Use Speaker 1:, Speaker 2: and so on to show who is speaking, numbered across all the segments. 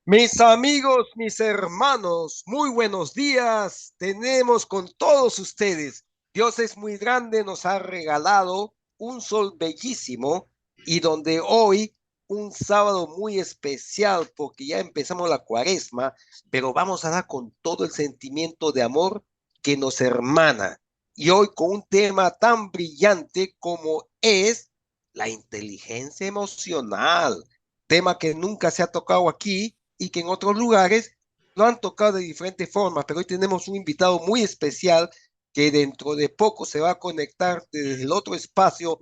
Speaker 1: Mis amigos, mis hermanos, muy buenos días. Tenemos con todos ustedes. Dios es muy grande, nos ha regalado un sol bellísimo y donde hoy un sábado muy especial porque ya empezamos la cuaresma, pero vamos a dar con todo el sentimiento de amor que nos hermana. Y hoy con un tema tan brillante como es la inteligencia emocional, tema que nunca se ha tocado aquí y que en otros lugares lo han tocado de diferentes formas, pero hoy tenemos un invitado muy especial que dentro de poco se va a conectar desde el otro espacio,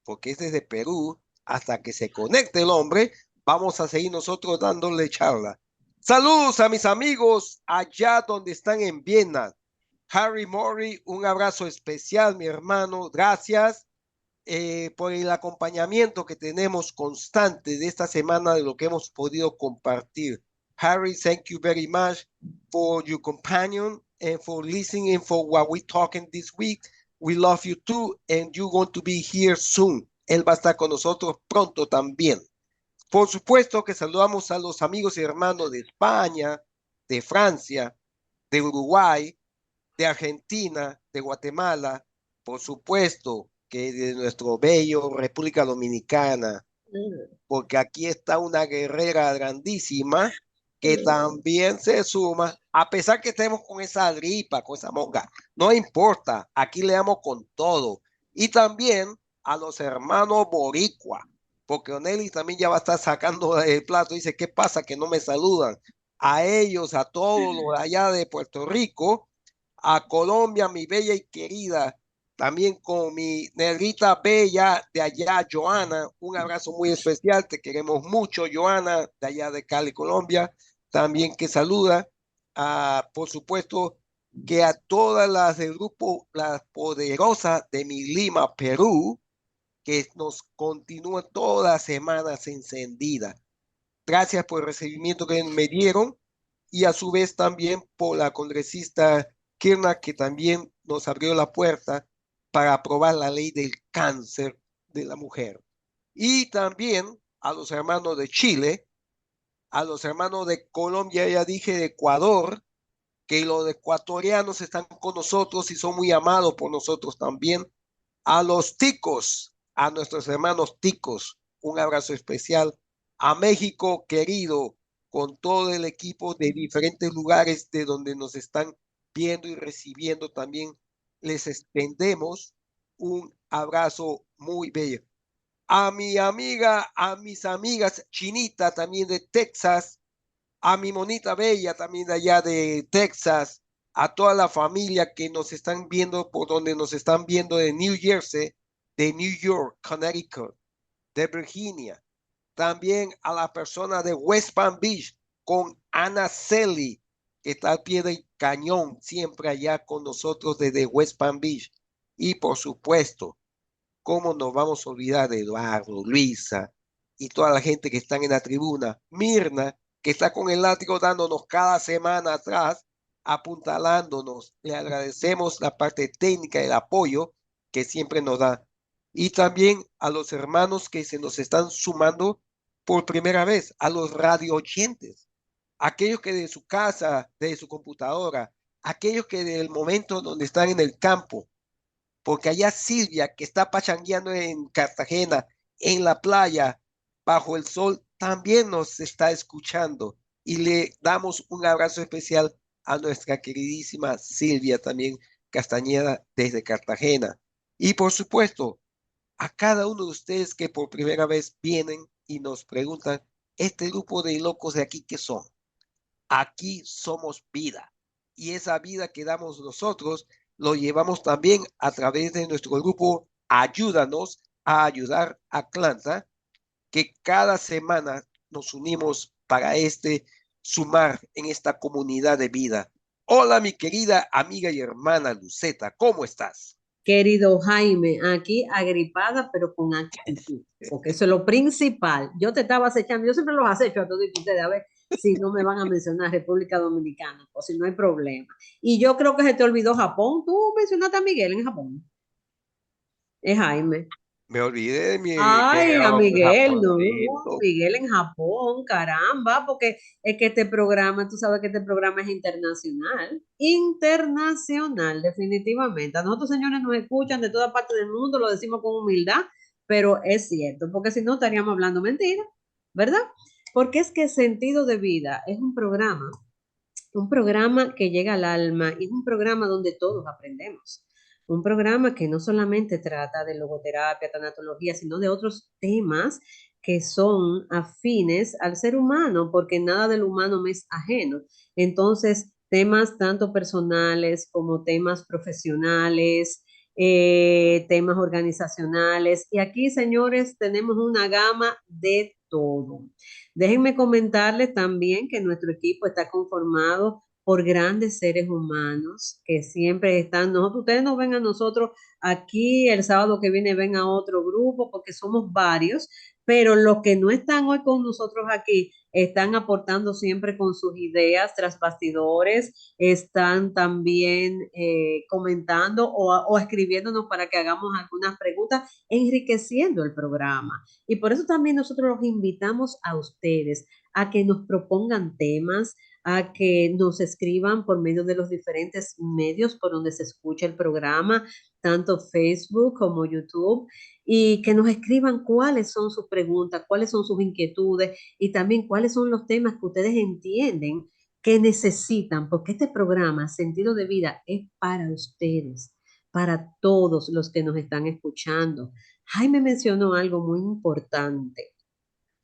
Speaker 1: porque es desde Perú, hasta que se conecte el hombre, vamos a seguir nosotros dándole charla. Saludos a mis amigos allá donde están en Viena. Harry Murray, un abrazo especial, mi hermano, gracias por el acompañamiento que tenemos constante de esta semana de lo que hemos podido compartir. Harry, thank you very much for your companion and for listening for what we're talking this week. We love you too, and you're going to be here soon. Él va a estar con nosotros pronto también. Por supuesto que saludamos a los amigos y hermanos de España, de Francia, de Uruguay, de Argentina, de Guatemala, por supuesto que de nuestro bello República Dominicana, porque aquí está una guerrera grandísima que también se suma, a pesar que estemos con esa gripa, con esa monga, no importa, aquí le damos con todo. Y también a los hermanos boricua, porque Oneli también ya va a estar sacando el plato, dice, ¿qué pasa que no me saludan? A ellos, a todos los de allá de Puerto Rico, a Colombia, mi bella y querida, también con mi negrita bella de allá, Joana, un abrazo muy especial, te queremos mucho, Joana, de allá de Cali, Colombia, también que saluda, por supuesto, que a todas las del grupo, las poderosas de mi Lima, Perú, que nos continúan todas las semanas encendidas. Gracias por el recibimiento que me dieron y a su vez también por la congresista Kirna, que también nos abrió la puerta para aprobar la ley del cáncer de la mujer. Y también a los hermanos de Chile, a los hermanos de Colombia, ya dije, de Ecuador, que los ecuatorianos están con nosotros y son muy amados por nosotros también. A los ticos, a nuestros hermanos ticos, un abrazo especial. A México querido, con todo el equipo de diferentes lugares de donde nos están viendo y recibiendo también, les extendemos un abrazo muy bello. A mi amiga, a mis amigas Chinita también de Texas, a mi monita bella también de allá de Texas, a toda la familia que nos están viendo por donde nos están viendo de New Jersey, de New York, Connecticut, de Virginia, también a la persona de West Palm Beach con Ana Celi, que está al pie del cañón, siempre allá con nosotros desde West Palm Beach. Y por supuesto, ¿cómo nos vamos a olvidar de Eduardo, Luisa y toda la gente que están en la tribuna? Mirna, que está con el látigo dándonos cada semana atrás, apuntalándonos. Le agradecemos la parte técnica, el apoyo que siempre nos da. Y también a los hermanos que se nos están sumando por primera vez, a los radio oyentes, aquellos que de su casa, de su computadora, aquellos que del momento donde están en el campo, porque allá Silvia, que está pachangueando en Cartagena, en la playa, bajo el sol, también nos está escuchando. Y le damos un abrazo especial a nuestra queridísima Silvia, también Castañeda, desde Cartagena. Y por supuesto, a cada uno de ustedes que por primera vez vienen y nos preguntan, este grupo de locos de aquí, ¿qué son? Aquí somos vida. Y esa vida que damos nosotros lo llevamos también a través de nuestro grupo Ayúdanos a ayudar a Atlanta, que cada semana nos unimos para sumar en esta comunidad de vida. Hola, mi querida amiga y hermana Luceta, ¿cómo estás?
Speaker 2: Querido Jaime, aquí agripada, pero con actitud, porque eso es lo principal. Yo te estaba acechando, yo siempre los acecho a todos ustedes, a ver si no me van a mencionar República Dominicana, o si no hay problema. Y yo creo que se te olvidó Japón. Tú mencionaste a Miguel en Japón. Es Jaime.
Speaker 1: Me olvidé de mi
Speaker 2: Ay, a Miguel, no,
Speaker 1: japoncito.
Speaker 2: Miguel en Japón, caramba, porque es que este programa, tú sabes que este programa es internacional, internacional, definitivamente. A nosotros, señores, nos escuchan de toda parte del mundo, lo decimos con humildad, pero es cierto, porque si no estaríamos hablando mentira, ¿verdad? Porque es que Sentido de Vida es un programa que llega al alma y es un programa donde todos aprendemos. Un programa que no solamente trata de logoterapia, tanatología, sino de otros temas que son afines al ser humano, porque nada del humano me es ajeno. Entonces, temas tanto personales como temas profesionales, temas organizacionales. Y aquí, señores, tenemos una gama de todo. Déjenme comentarles también que nuestro equipo está conformado por grandes seres humanos que siempre están, nosotros, ustedes nos ven a nosotros aquí, el sábado que viene ven a otro grupo porque somos varios, pero los que no están hoy con nosotros aquí están aportando siempre con sus ideas tras bastidores, están también comentando o escribiéndonos para que hagamos algunas preguntas, enriqueciendo el programa. Y por eso también nosotros los invitamos a ustedes a que nos propongan temas, a que nos escriban por medio de los diferentes medios por donde se escucha el programa, tanto Facebook como YouTube, y que nos escriban cuáles son sus preguntas, cuáles son sus inquietudes y también cuáles son los temas que ustedes entienden que necesitan, porque este programa, Sentido de Vida, es para ustedes, para todos los que nos están escuchando. Jaime mencionó algo muy importante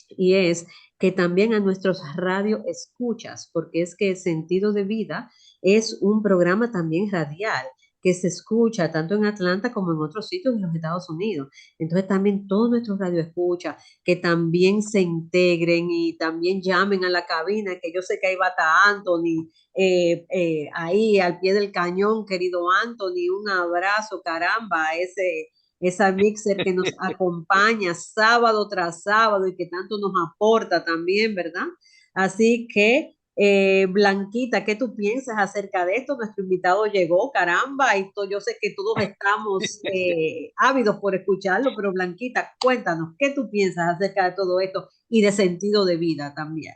Speaker 2: y es que también a nuestros radio escuchas, porque es que Sentido de Vida es un programa también radial que se escucha tanto en Atlanta como en otros sitios de los Estados Unidos. Entonces también todos nuestros radio escuchas que también se integren y también llamen a la cabina, que yo sé que ahí va a estar Anthony, ahí al pie del cañón, querido Anthony, un abrazo, caramba, esa mixer que nos acompaña sábado tras sábado y que tanto nos aporta también, ¿verdad? Así que, Blanquita, ¿qué tú piensas acerca de esto? Nuestro invitado llegó, caramba, y yo sé que todos estamos ávidos por escucharlo, pero Blanquita, cuéntanos, ¿qué tú piensas acerca de todo esto y de sentido de vida también?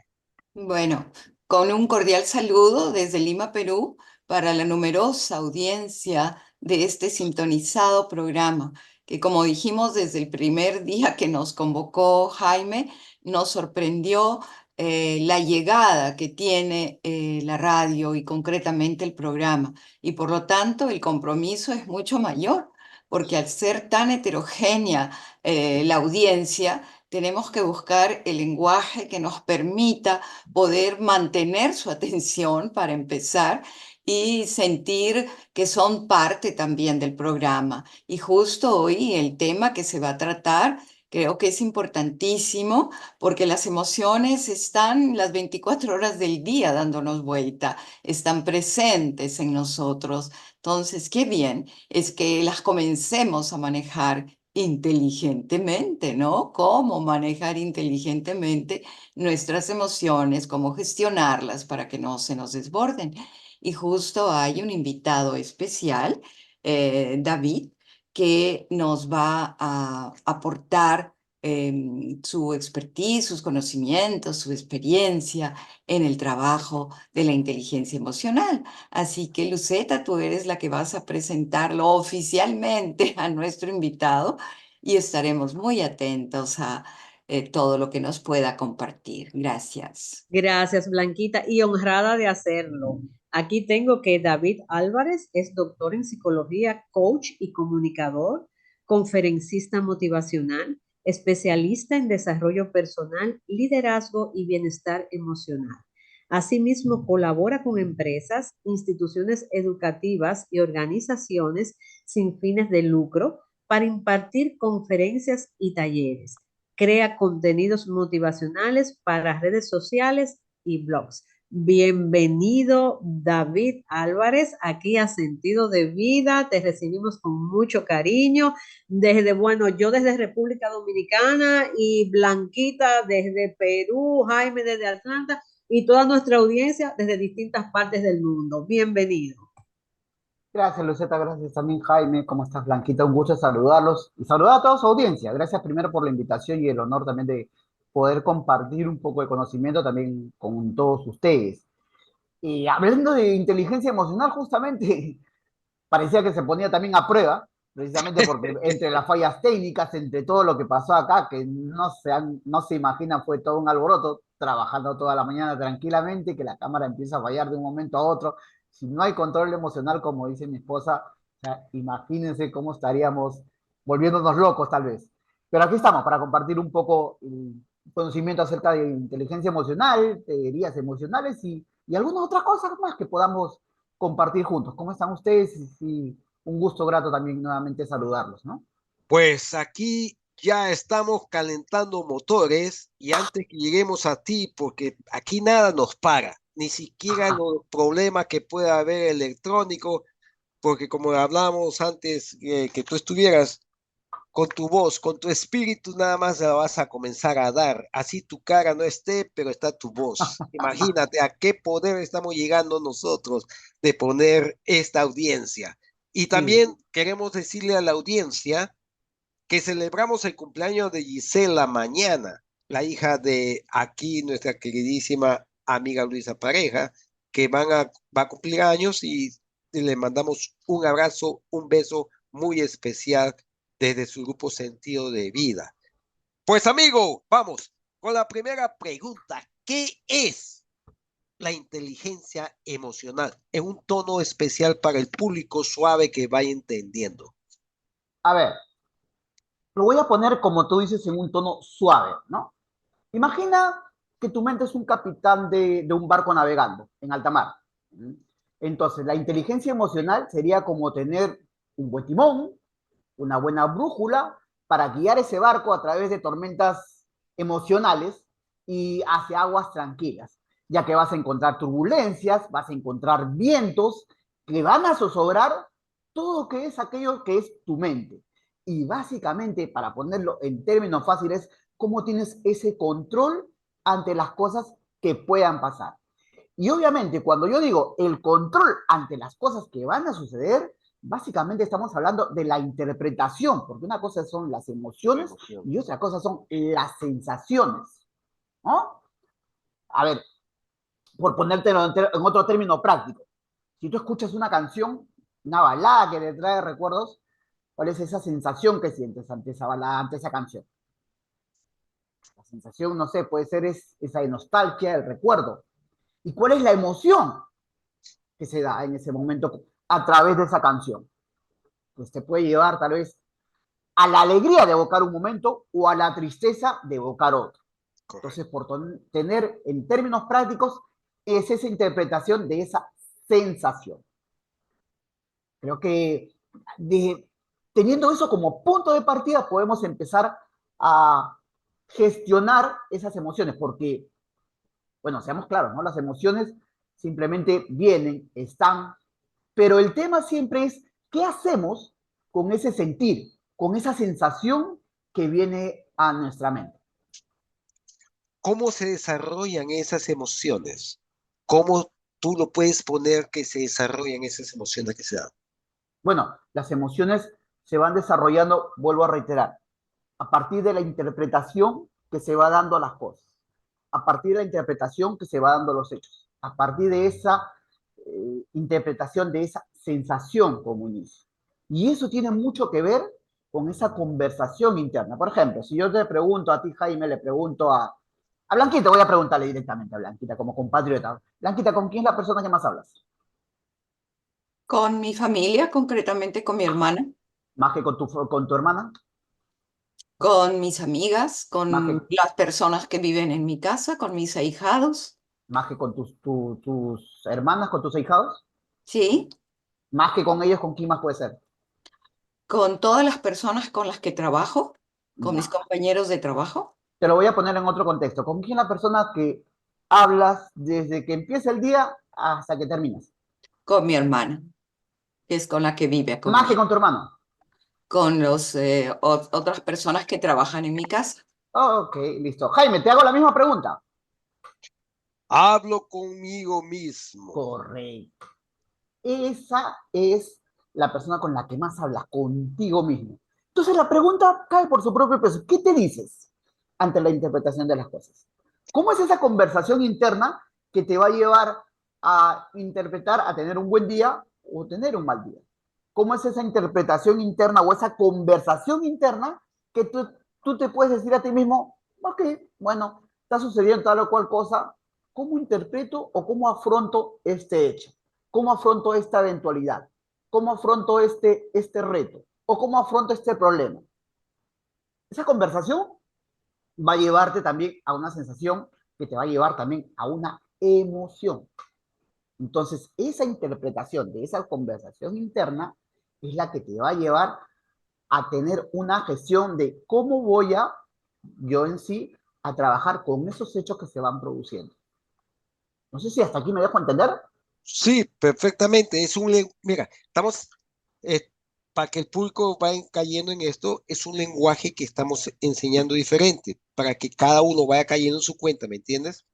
Speaker 3: Bueno, con un cordial saludo desde Lima, Perú, para la numerosa audiencia de este sintonizado programa, que como dijimos desde el primer día que nos convocó Jaime, nos sorprendió la llegada que tiene la radio y concretamente el programa. Y por lo tanto el compromiso es mucho mayor, porque al ser tan heterogénea la audiencia, tenemos que buscar el lenguaje que nos permita poder mantener su atención para empezar y sentir que son parte también del programa. Y justo hoy el tema que se va a tratar creo que es importantísimo porque las emociones están las 24 horas del día dándonos vuelta, están presentes en nosotros. Entonces, qué bien es que las comencemos a manejar inteligentemente, ¿no? ¿Cómo manejar inteligentemente nuestras emociones, cómo gestionarlas para que no se nos desborden? Y justo hay un invitado especial, David, que nos va a aportar su expertise, sus conocimientos, su experiencia en el trabajo de la inteligencia emocional. Así que, Luceta, tú eres la que vas a presentarlo oficialmente a nuestro invitado y estaremos muy atentos a todo lo que nos pueda compartir. Gracias.
Speaker 2: Gracias, Blanquita, y honrada de hacerlo. Aquí tengo que David Álvarez es doctor en psicología, coach y comunicador, conferencista motivacional, especialista en desarrollo personal, liderazgo y bienestar emocional. Asimismo, colabora con empresas, instituciones educativas y organizaciones sin fines de lucro para impartir conferencias y talleres. Crea contenidos motivacionales para redes sociales y blogs. Bienvenido, David Álvarez, aquí a Sentido de Vida. Te recibimos con mucho cariño. Bueno, yo desde República Dominicana y Blanquita desde Perú, Jaime desde Atlanta y toda nuestra audiencia desde distintas partes del mundo. Bienvenido.
Speaker 4: Gracias, Luceta, gracias también, Jaime. ¿Cómo estás, Blanquita? Un gusto saludarlos y saludar a toda su audiencia. Gracias primero por la invitación y el honor también de poder compartir un poco de conocimiento también con todos ustedes. Y hablando de inteligencia emocional, justamente parecía que se ponía también a prueba, precisamente porque entre las fallas técnicas, entre todo lo que pasó acá, que no se imagina, fue todo un alboroto, trabajando toda la mañana tranquilamente, que la cámara empieza a fallar de un momento a otro. Si no hay control emocional, como dice mi esposa, o sea, imagínense cómo estaríamos volviéndonos locos tal vez. Pero aquí estamos para compartir un poco el conocimiento acerca de inteligencia emocional, teorías emocionales y algunas otras cosas más que podamos compartir juntos. ¿Cómo están ustedes? Y un gusto grato también nuevamente saludarlos, ¿no?
Speaker 1: Pues aquí ya estamos calentando motores y antes que lleguemos a ti, porque aquí nada nos para, ni siquiera
Speaker 4: Ajá.
Speaker 1: los problemas que pueda haber electrónico, porque como hablábamos antes, que tú estuvieras con tu voz, con tu espíritu, nada más la vas a comenzar a dar. Así tu cara no esté, pero está tu voz. Imagínate a qué poder estamos llegando nosotros de poner esta audiencia. Y
Speaker 4: Sí.
Speaker 1: también queremos decirle a la audiencia que celebramos el cumpleaños de Gisela mañana, la hija de aquí nuestra queridísima amiga Luisa Pareja, que va a cumplir años y le mandamos un abrazo, un beso muy especial desde su grupo Sentido de Vida. Pues amigo, vamos con la primera pregunta. ¿Qué es la inteligencia emocional? En un tono especial para el público suave que vaya entendiendo.
Speaker 4: A ver, lo voy a poner como tú dices en un tono suave, ¿no? Imagina que tu mente es un capitán de un barco navegando en alta mar. Entonces, la inteligencia emocional sería como tener un buen timón, una buena brújula para guiar ese barco a través de tormentas emocionales y hacia aguas tranquilas, ya que vas a encontrar turbulencias, vas a encontrar vientos que van a zozobrar todo lo que es aquello que es tu mente. Y básicamente, para ponerlo en términos fáciles, cómo tienes ese control ante las cosas que puedan pasar. Y obviamente, cuando yo digo el control ante las cosas que van a suceder, básicamente estamos hablando de la interpretación, porque una cosa son las emociones y otra cosa son las sensaciones, ¿no? A ver, por ponértelo en otro término práctico, si tú escuchas una canción, una balada que te trae recuerdos, ¿cuál es esa sensación que sientes ante esa balada, ante esa canción? La sensación, no sé, puede ser esa de nostalgia, el recuerdo. ¿Y cuál es la emoción que se da en ese momento a través de esa canción? Pues te puede llevar tal vez a la alegría de evocar un momento o a la tristeza de evocar otro.
Speaker 1: Correcto.
Speaker 4: Entonces, por tener en términos prácticos, es esa interpretación de esa sensación. Creo que de, teniendo eso como punto de partida, podemos empezar a gestionar esas emociones, porque, bueno, seamos claros, ¿no? Las emociones simplemente vienen, están, pero el tema siempre es, ¿qué hacemos con ese sentir, con esa sensación que viene a nuestra mente?
Speaker 1: ¿Cómo se desarrollan esas emociones? ¿Cómo tú lo puedes poner que se desarrollan esas emociones que se dan?
Speaker 4: Bueno, las emociones se van desarrollando, vuelvo a reiterar, a partir de la interpretación que se va dando a las cosas, a partir de la interpretación que se va dando a los hechos, a partir de esa interpretación, de esa sensación como inicio. Y eso tiene mucho que ver con esa conversación interna. Por ejemplo, si yo te pregunto a ti, Jaime, le pregunto a Blanquita, voy a preguntarle directamente a Blanquita como compatriota. Blanquita, ¿con quién es la persona que más hablas?
Speaker 3: Con mi familia, concretamente con mi hermana,
Speaker 4: ¿Más que con tu hermana?
Speaker 3: con mis amigas,
Speaker 4: ¿Más que,
Speaker 3: con las personas que viven en mi casa, con mis ahijados,
Speaker 4: más que con tus hermanas, con tus ahijados?
Speaker 3: ¿sí?
Speaker 4: ¿Más que con ellos, con quién más puede ser?
Speaker 3: Con todas las personas con las que trabajo, con mis
Speaker 4: Ya.
Speaker 3: compañeros de trabajo,
Speaker 4: Te lo voy a poner en otro contexto. ¿Con quién es la persona que hablas desde que empieza el día hasta que terminas?
Speaker 3: con mi hermana, que es con la que vive
Speaker 4: Más que
Speaker 3: conmigo,
Speaker 4: con tu hermano.
Speaker 3: con otras personas que trabajan en mi casa.
Speaker 4: Ok, listo. Jaime, te hago la misma pregunta.
Speaker 1: Hablo conmigo mismo.
Speaker 4: Correcto. Esa es la persona con la que más hablas, contigo mismo. Entonces la pregunta cae por su propio peso. ¿Qué te dices ante la interpretación de las cosas? ¿Cómo es esa conversación interna que te va a llevar a interpretar, a tener un buen día o tener un mal día? ¿Cómo es esa interpretación interna o esa conversación interna que tú te puedes decir a ti mismo, ok, bueno, está sucediendo tal o cual cosa, ¿cómo interpreto o cómo afronto este hecho? ¿Cómo afronto esta eventualidad? ¿Cómo afronto este reto? ¿O cómo afronto este problema? Esa conversación va a llevarte también a una sensación que te va a llevar también a una emoción. Entonces, esa interpretación de esa conversación interna es la que te va a llevar a tener una gestión de cómo voy a, yo en sí, a trabajar con esos hechos que se van produciendo. No sé si hasta aquí me dejo entender.
Speaker 1: Sí, perfectamente. Mira, estamos, eh, para que el público vaya cayendo en esto, es un lenguaje que estamos enseñando diferente, para que cada uno vaya cayendo en su cuenta, ¿me entiendes?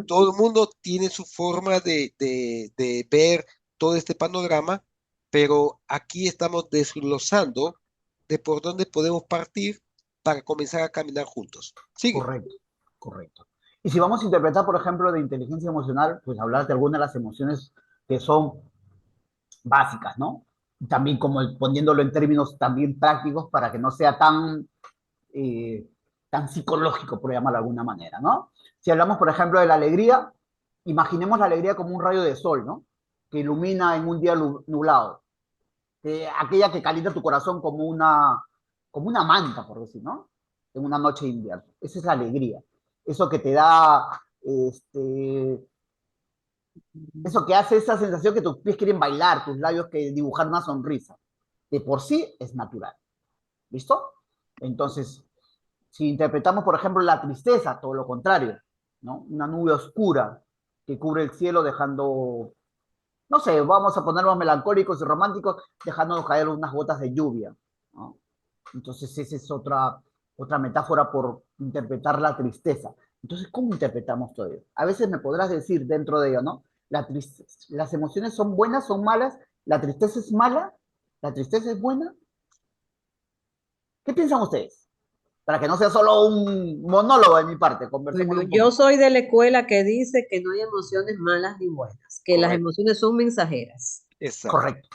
Speaker 1: Todo el mundo tiene su forma de ver todo este panorama, pero aquí estamos desglosando de por dónde podemos partir para comenzar a caminar juntos. Sigue.
Speaker 4: Correcto, correcto. Y si vamos a interpretar, por ejemplo, de inteligencia emocional, pues hablar de algunas de las emociones que son básicas, ¿no? También como poniéndolo en términos también prácticos para que no sea eh, tan psicológico, por llamarlo de alguna manera, ¿no? Si hablamos, por ejemplo, de la alegría, imaginemos la alegría como un rayo de sol, ¿no? Que ilumina en un día nublado. Aquella que calienta tu corazón como una manta, por decir, ¿no? En una noche de invierno. Esa es la alegría. Eso que te da, eso que hace esa sensación que tus pies quieren bailar, tus labios que dibujar una sonrisa. De por sí es natural. ¿Listo? Entonces, si interpretamos, por ejemplo, la tristeza, todo lo contrario, ¿no? Una nube oscura que cubre el cielo dejando, no sé, vamos a ponernos melancólicos y románticos, dejándonos caer unas gotas de lluvia, ¿no? Entonces, esa es otra metáfora por interpretar la tristeza. Entonces, ¿cómo interpretamos todo ello? A veces me podrás decir dentro de ello, ¿no? Las emociones son buenas, son malas, la tristeza es mala, la tristeza es buena. ¿Qué piensan ustedes? Para que no sea solo un monólogo de mi parte,
Speaker 2: Bueno,
Speaker 4: conversémoslo un
Speaker 2: yo
Speaker 4: poquito.
Speaker 2: soy de la escuela que dice que no hay emociones malas ni buenas, que las
Speaker 1: Correcto.
Speaker 2: emociones son mensajeras.
Speaker 1: Exacto.
Speaker 4: Correcto.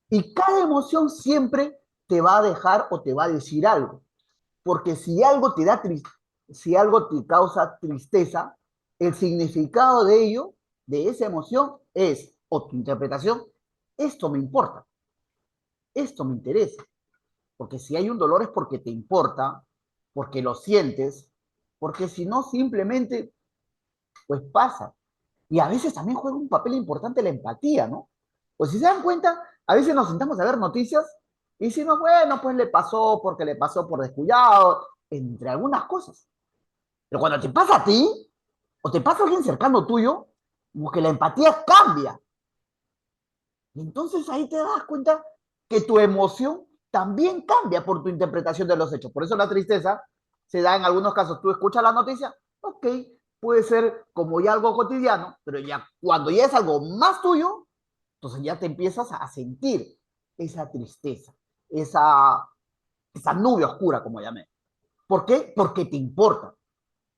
Speaker 4: Y cada emoción siempre te va a dejar o te va a decir algo. Porque si algo te da si algo te causa tristeza, el significado de ello, de esa emoción, es, o tu interpretación, esto me importa, esto me interesa. Porque si hay un dolor es porque te importa, porque lo sientes, porque si no, simplemente, pues pasa. Y a veces también juega un papel importante la empatía, ¿no? Pues si se dan cuenta, a veces nos sentamos a ver noticias y decimos, bueno, pues le pasó porque le pasó por descuidado, entre algunas cosas. Pero cuando te pasa a ti, o te pasa a alguien cercano tuyo, como que la empatía cambia. Y entonces ahí te das cuenta que tu emoción también cambia por tu interpretación de los hechos. Por eso la tristeza se da en algunos casos. Tú escuchas la noticia, ok, puede ser como ya algo cotidiano, pero ya cuando ya es algo más tuyo, entonces ya te empiezas a sentir esa tristeza, esa nube oscura, como llamé. ¿Por qué? Porque te importa.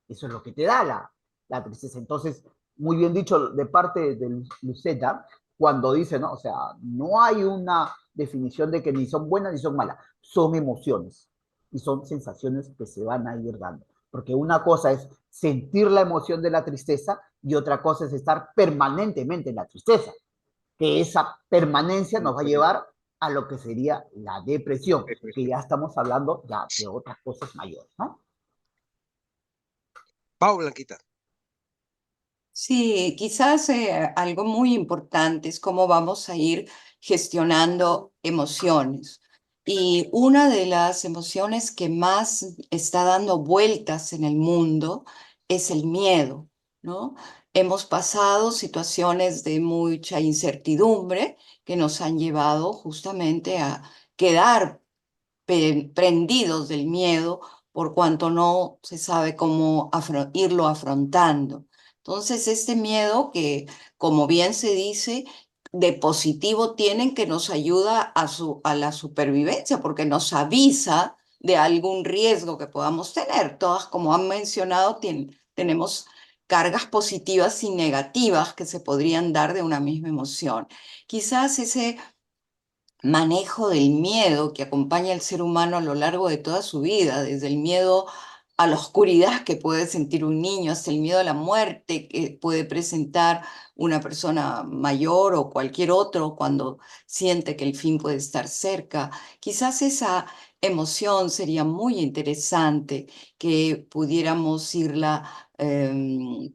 Speaker 4: Eso es lo que te da la tristeza. Entonces, muy bien dicho de parte de Luceta, cuando dice, ¿no? O sea, no hay una definición de que ni son buenas ni son malas, son emociones y son sensaciones que se van a ir dando. Porque una cosa es sentir la emoción de la tristeza y otra cosa es estar permanentemente en la tristeza, que esa permanencia nos va a llevar a lo que sería la depresión, que ya estamos hablando ya de otras cosas mayores, ¿no?
Speaker 1: Pau, Blanquita.
Speaker 3: Sí, quizás algo muy importante es cómo vamos a ir gestionando emociones. Y una de las emociones que más está dando vueltas en el mundo es el miedo, ¿no? Hemos pasado situaciones de mucha incertidumbre que nos han llevado justamente a quedar prendidos del miedo por cuanto no se sabe cómo irlo afrontando. Entonces, este miedo que, como bien se dice, de positivo tienen que nos ayuda a la supervivencia, porque nos avisa de algún riesgo que podamos tener. Todas, como han mencionado, tenemos cargas positivas y negativas que se podrían dar de una misma emoción. Quizás ese manejo del miedo que acompaña al ser humano a lo largo de toda su vida, desde el miedo a la oscuridad que puede sentir un niño, hasta el miedo a la muerte que puede presentar una persona mayor o cualquier otro cuando siente que el fin puede estar cerca. Quizás esa emoción sería muy interesante que pudiéramos irla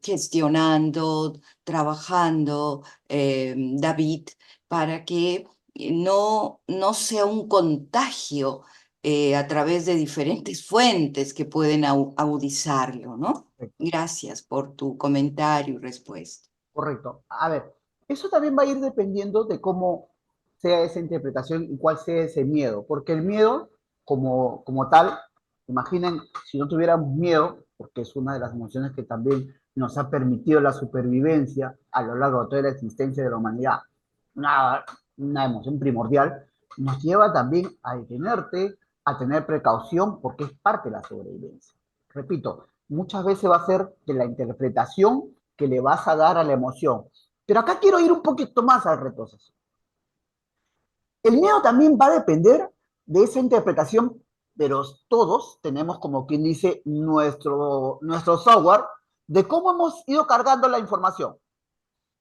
Speaker 3: gestionando, trabajando, David, para que no sea un contagio a través de diferentes fuentes que pueden agudizarlo, ¿no? Gracias por tu comentario y respuesta.
Speaker 4: Correcto. A ver, eso también va a ir dependiendo de cómo sea esa interpretación y cuál sea ese miedo, porque el miedo como tal, imaginen si no tuviéramos miedo, porque es una de las emociones que también nos ha permitido la supervivencia a lo largo de toda la existencia de la humanidad, una emoción primordial, nos lleva también a detenerte, a tener precaución, porque es parte de la sobrevivencia. Repito, muchas veces va a ser de la interpretación que le vas a dar a la emoción. Pero acá quiero ir un poquito más al retroceso. El miedo también va a depender de esa interpretación, pero todos tenemos, como quien dice, nuestro software de cómo hemos ido cargando la información.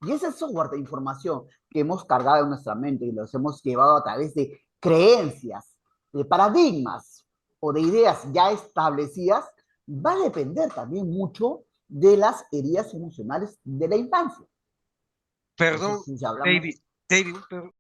Speaker 4: Y ese software de información que hemos cargado en nuestra mente y los hemos llevado a través de creencias, de paradigmas o de ideas ya establecidas, va a depender también mucho de las heridas emocionales de la infancia.
Speaker 1: Perdón,
Speaker 4: Entonces, si hablamos...
Speaker 1: David, perdón.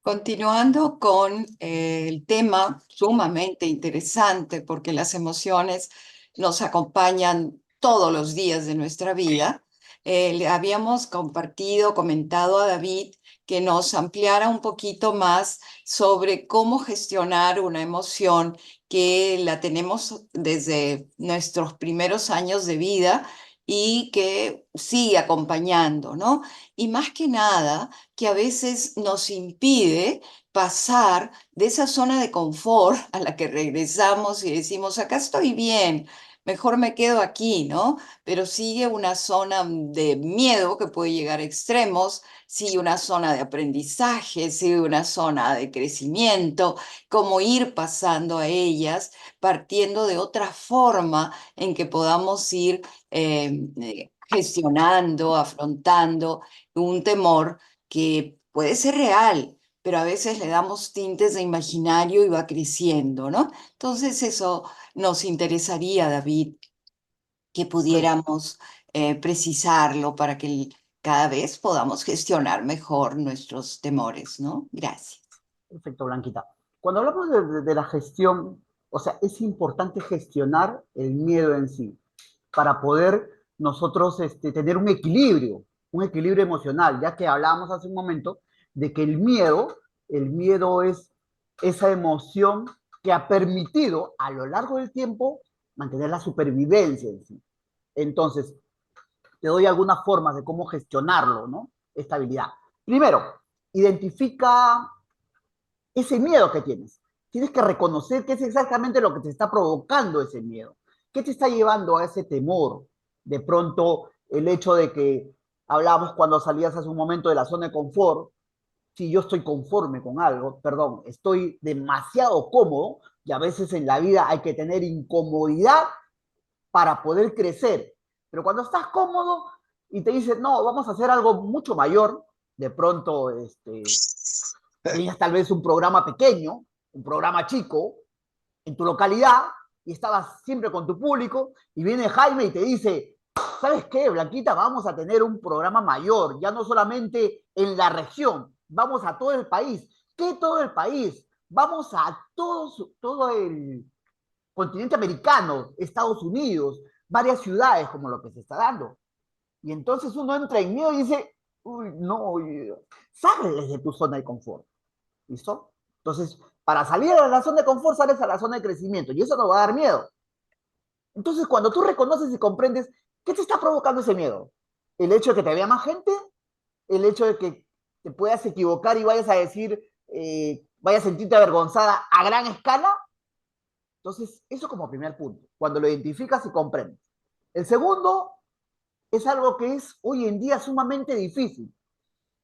Speaker 3: Continuando con el tema sumamente interesante, porque las emociones nos acompañan todos los días de nuestra vida, le habíamos comentado a David que nos ampliara un poquito más sobre cómo gestionar una emoción que la tenemos desde nuestros primeros años de vida y que sigue acompañando, ¿no? Y más que nada, que a veces nos impide pasar de esa zona de confort a la que regresamos y decimos, acá estoy bien, mejor me quedo aquí, ¿no? Pero sigue una zona de miedo que puede llegar a extremos, sigue una zona de aprendizaje, sigue una zona de crecimiento, cómo ir pasando a ellas, partiendo de otra forma en que podamos ir gestionando, afrontando un temor que puede ser real, pero a veces le damos tintes de imaginario y va creciendo, ¿no? Entonces eso nos interesaría, David, que pudiéramos precisarlo para que cada vez podamos gestionar mejor nuestros temores, ¿no? Gracias.
Speaker 4: Perfecto, Blanquita. Cuando hablamos de la gestión, o sea, es importante gestionar el miedo en sí para poder nosotros tener un equilibrio emocional, ya que hablábamos hace un momento de que el miedo es esa emoción que ha permitido a lo largo del tiempo mantener la supervivencia en sí. Entonces, te doy algunas formas de cómo gestionarlo, ¿no? Esta habilidad. Primero, identifica ese miedo que tienes. Tienes que reconocer qué es exactamente lo que te está provocando ese miedo. ¿Qué te está llevando a ese temor? De pronto, el hecho de que hablábamos cuando salías hace un momento de la zona de confort, si yo estoy conforme con algo, perdón, estoy demasiado cómodo y a veces en la vida hay que tener incomodidad para poder crecer. Pero cuando estás cómodo y te dicen, no, vamos a hacer algo mucho mayor, de pronto tenías tal vez un programa pequeño, un programa chico, en tu localidad, y estabas siempre con tu público, y viene Jaime y te dice, ¿sabes qué, Blanquita? Vamos a tener un programa mayor, ya no solamente en la región, vamos a todo el país. ¿Qué todo el país? Vamos a todo el continente americano, Estados Unidos, varias ciudades, como lo que se está dando. Y entonces uno entra en miedo y dice, uy, no, sales de tu zona de confort. ¿Listo? Entonces, para salir de la zona de confort, sales a la zona de crecimiento. Y eso nos va a dar miedo. Entonces, cuando tú reconoces y comprendes, ¿qué te está provocando ese miedo? ¿El hecho de que te vea más gente? el hecho de que te puedas equivocar y vayas a decir, vayas a sentirte avergonzada a gran escala. Entonces, eso como primer punto, cuando lo identificas y comprendes. El segundo es algo que es hoy en día sumamente difícil,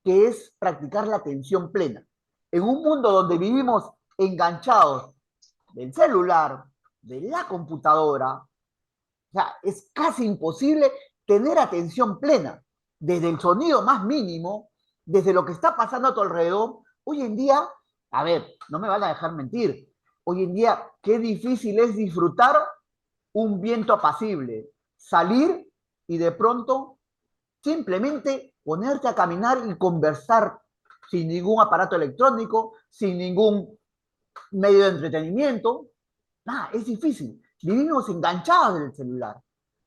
Speaker 4: que es practicar la atención plena. En un mundo donde vivimos enganchados del celular, de la computadora, o sea, es casi imposible tener atención plena, desde el sonido más mínimo, desde lo que está pasando a tu alrededor. Hoy en día, a ver, no me van a dejar mentir, hoy en día qué difícil es disfrutar un viento apacible, salir y de pronto simplemente ponerte a caminar y conversar sin ningún aparato electrónico, sin ningún medio de entretenimiento. Nada, es difícil. Vivimos enganchados del celular,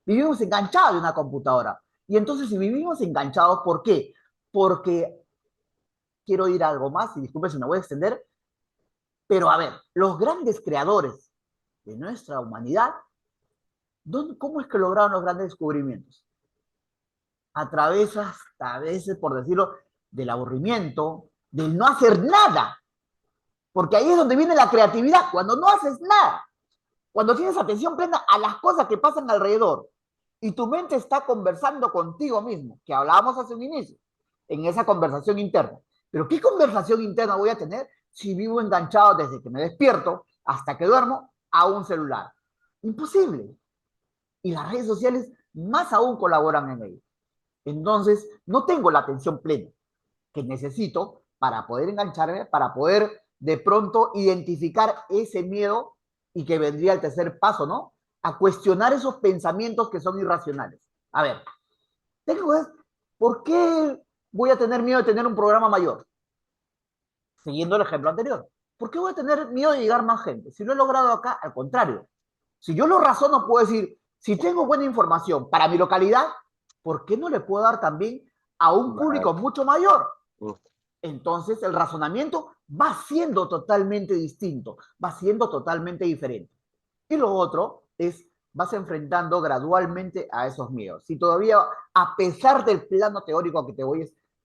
Speaker 4: vivimos enganchados de una computadora. Y entonces, si vivimos enganchados, ¿por qué? Porque quiero ir a algo más, y disculpe si me voy a extender, pero a ver, los grandes creadores de nuestra humanidad, ¿cómo es que lograron los grandes descubrimientos? A través, hasta a veces, por decirlo, del aburrimiento, del no hacer nada. Porque ahí es donde viene la creatividad, cuando no haces nada. Cuando tienes atención plena a las cosas que pasan alrededor y tu mente está conversando contigo mismo, que hablábamos hace un inicio, en esa conversación interna. Pero ¿qué conversación interna voy a tener si vivo enganchado desde que me despierto hasta que duermo a un celular? Imposible. Y las redes sociales más aún colaboran en ello. Entonces, no tengo la atención plena que necesito para poder engancharme, para poder de pronto identificar ese miedo y que vendría el tercer paso, ¿no? A cuestionar esos pensamientos que son irracionales. A ver, ¿por qué voy a tener miedo de tener un programa mayor? Siguiendo el ejemplo anterior. ¿Por qué voy a tener miedo de llegar más gente? Si lo he logrado acá, al contrario. Si yo lo razono, puedo decir, si tengo buena información para mi localidad, ¿por qué no le puedo dar también a un público mucho mayor? Entonces el razonamiento va siendo totalmente distinto, va siendo totalmente diferente. Y lo otro es, vas enfrentando gradualmente a esos miedos. Si todavía, a pesar del plano teórico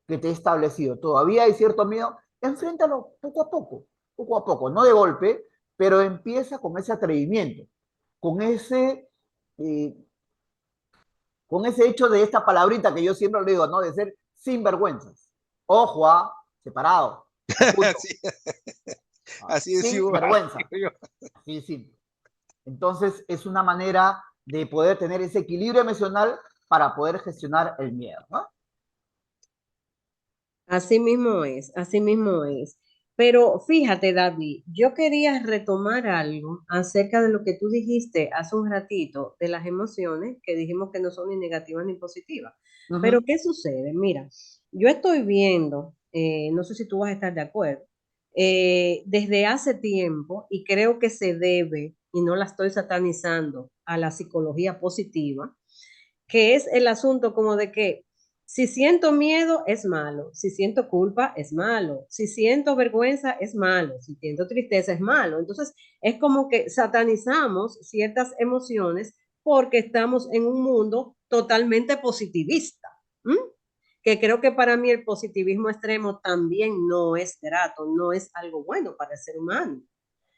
Speaker 4: que te he establecido, todavía hay cierto miedo, enfréntalo poco a poco, no de golpe, pero empieza con ese atrevimiento, con ese, eh, con ese hecho de esta palabrita que yo siempre le digo, ¿no? De ser sinvergüenzas. Ojo, separado.
Speaker 1: Así, así es
Speaker 4: sin vergüenza. Sí, sí. Entonces es una manera de poder tener ese equilibrio emocional para poder gestionar el miedo, ¿no?
Speaker 2: Así mismo es, así mismo es. Pero fíjate, David, yo quería retomar algo acerca de lo que tú dijiste hace un ratito de las emociones, que dijimos que no son ni negativas ni positivas. Pero ¿qué sucede? Mira, yo estoy viendo, no sé si tú vas a estar de acuerdo, desde hace tiempo, y creo que se debe, y no la estoy satanizando, a la psicología positiva, que es el asunto como de que si siento miedo es malo, si siento culpa es malo, si siento vergüenza es malo, si siento tristeza es malo. Entonces es como que satanizamos ciertas emociones porque estamos en un mundo totalmente positivista. ¿Mm? Que creo que para mí el positivismo extremo también no es grato, no es algo bueno para el ser humano.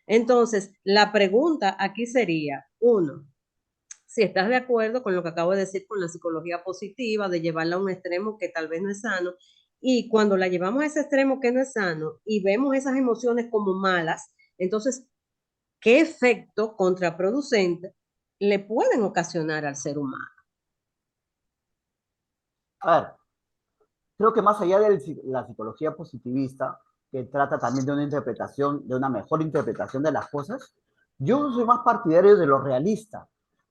Speaker 2: Entonces, la pregunta aquí sería, uno, si estás de acuerdo con lo que acabo de decir con la psicología positiva, de llevarla a un extremo que tal vez no es sano, y cuando la llevamos a ese extremo que no es sano y vemos esas emociones como malas, entonces, ¿qué efecto contraproducente le pueden ocasionar al ser humano?
Speaker 4: A ver, creo que más allá de la psicología positivista, que trata también de una interpretación, de una mejor interpretación de las cosas, yo soy más partidario de lo realista,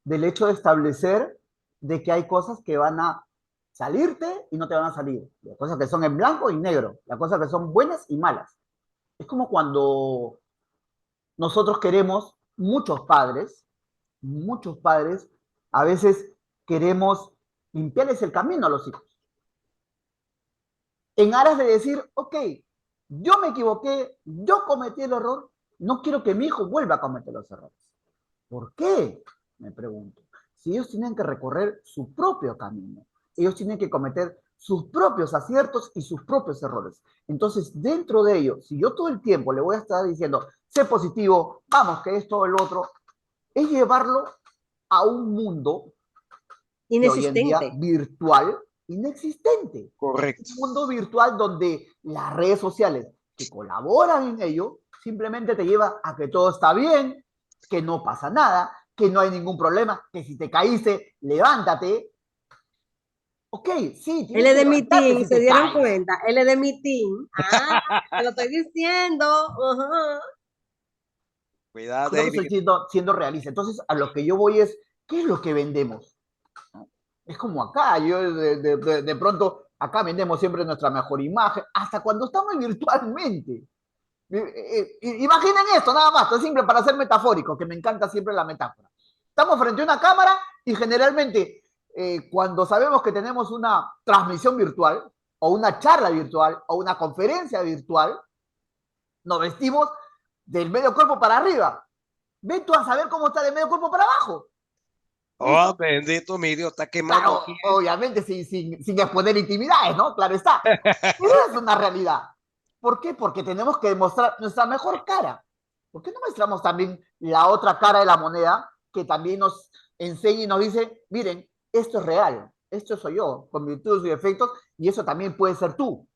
Speaker 4: del hecho de establecer de que hay cosas que van a salirte y no te van a salir, las cosas que son en blanco y negro, las cosas que son buenas y malas. Es como cuando nosotros queremos, muchos padres, a veces queremos limpiarles el camino a los hijos en aras de decir, ok, yo me equivoqué, yo cometí el error, no quiero que mi hijo vuelva a cometer los errores. ¿Por qué? Me pregunto. Si ellos tienen que recorrer su propio camino, ellos tienen que cometer sus propios aciertos y sus propios errores. Entonces, dentro de ello, si yo todo el tiempo le voy a estar diciendo, sé positivo, vamos, que esto o el otro, es llevarlo a un mundo que hoy en día
Speaker 2: Inexistente.
Speaker 4: virtual, inexistente.
Speaker 1: Correcto.
Speaker 4: Un mundo virtual donde las redes sociales que colaboran en ello simplemente te lleva a que todo está bien, que no pasa nada, que no hay ningún problema, que si te caíste, levántate. Ok, sí,
Speaker 2: Él
Speaker 4: tienes
Speaker 2: es
Speaker 4: que
Speaker 2: de mi
Speaker 4: levantarte
Speaker 2: team,
Speaker 4: si
Speaker 2: se
Speaker 4: te
Speaker 2: dieron
Speaker 4: caes.
Speaker 2: cuenta. Él es de mi team. Ah, te lo estoy diciendo. Ajá.
Speaker 1: Cuidado,
Speaker 4: Creo que
Speaker 1: David.
Speaker 4: estoy siendo realista. Entonces, a lo que yo voy es, ¿qué es lo que vendemos? Es como acá, yo de pronto, acá vendemos siempre nuestra mejor imagen, hasta cuando estamos virtualmente. Imaginen esto, nada más, es simple para ser metafórico, que me encanta siempre la metáfora. Estamos frente a una cámara y generalmente cuando sabemos que tenemos una transmisión virtual, o una charla virtual, o una conferencia virtual, nos vestimos del medio cuerpo para arriba. Ve tú a saber cómo está de medio cuerpo para abajo.
Speaker 1: Oh, bendito, mi Dios, está quemando
Speaker 4: Claro,
Speaker 1: aquí.
Speaker 4: obviamente sin exponer intimidades, ¿no? Claro está. Pero es una realidad. ¿Por qué? Porque tenemos que demostrar nuestra mejor cara. ¿Por qué no mostramos también la otra cara de la moneda que también nos enseña y nos dice, miren, esto es real, esto soy yo, con virtudes y defectos, y eso también puede ser tú,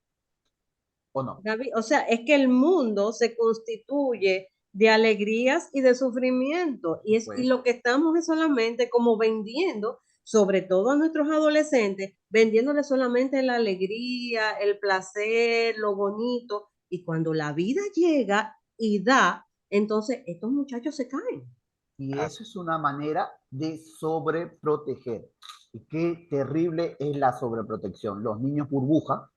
Speaker 4: ¿o no?
Speaker 2: David, o sea, es que el mundo se constituye de alegrías y de sufrimiento y
Speaker 4: Pues,
Speaker 2: lo que estamos es solamente como vendiendo, sobre todo a nuestros adolescentes, vendiéndoles solamente la alegría, el placer, lo bonito, y cuando la vida llega y da, entonces estos muchachos se caen.
Speaker 4: y
Speaker 1: Ah,
Speaker 4: eso es una manera de sobreproteger. Y qué terrible es la sobreprotección. Los niños burbuja,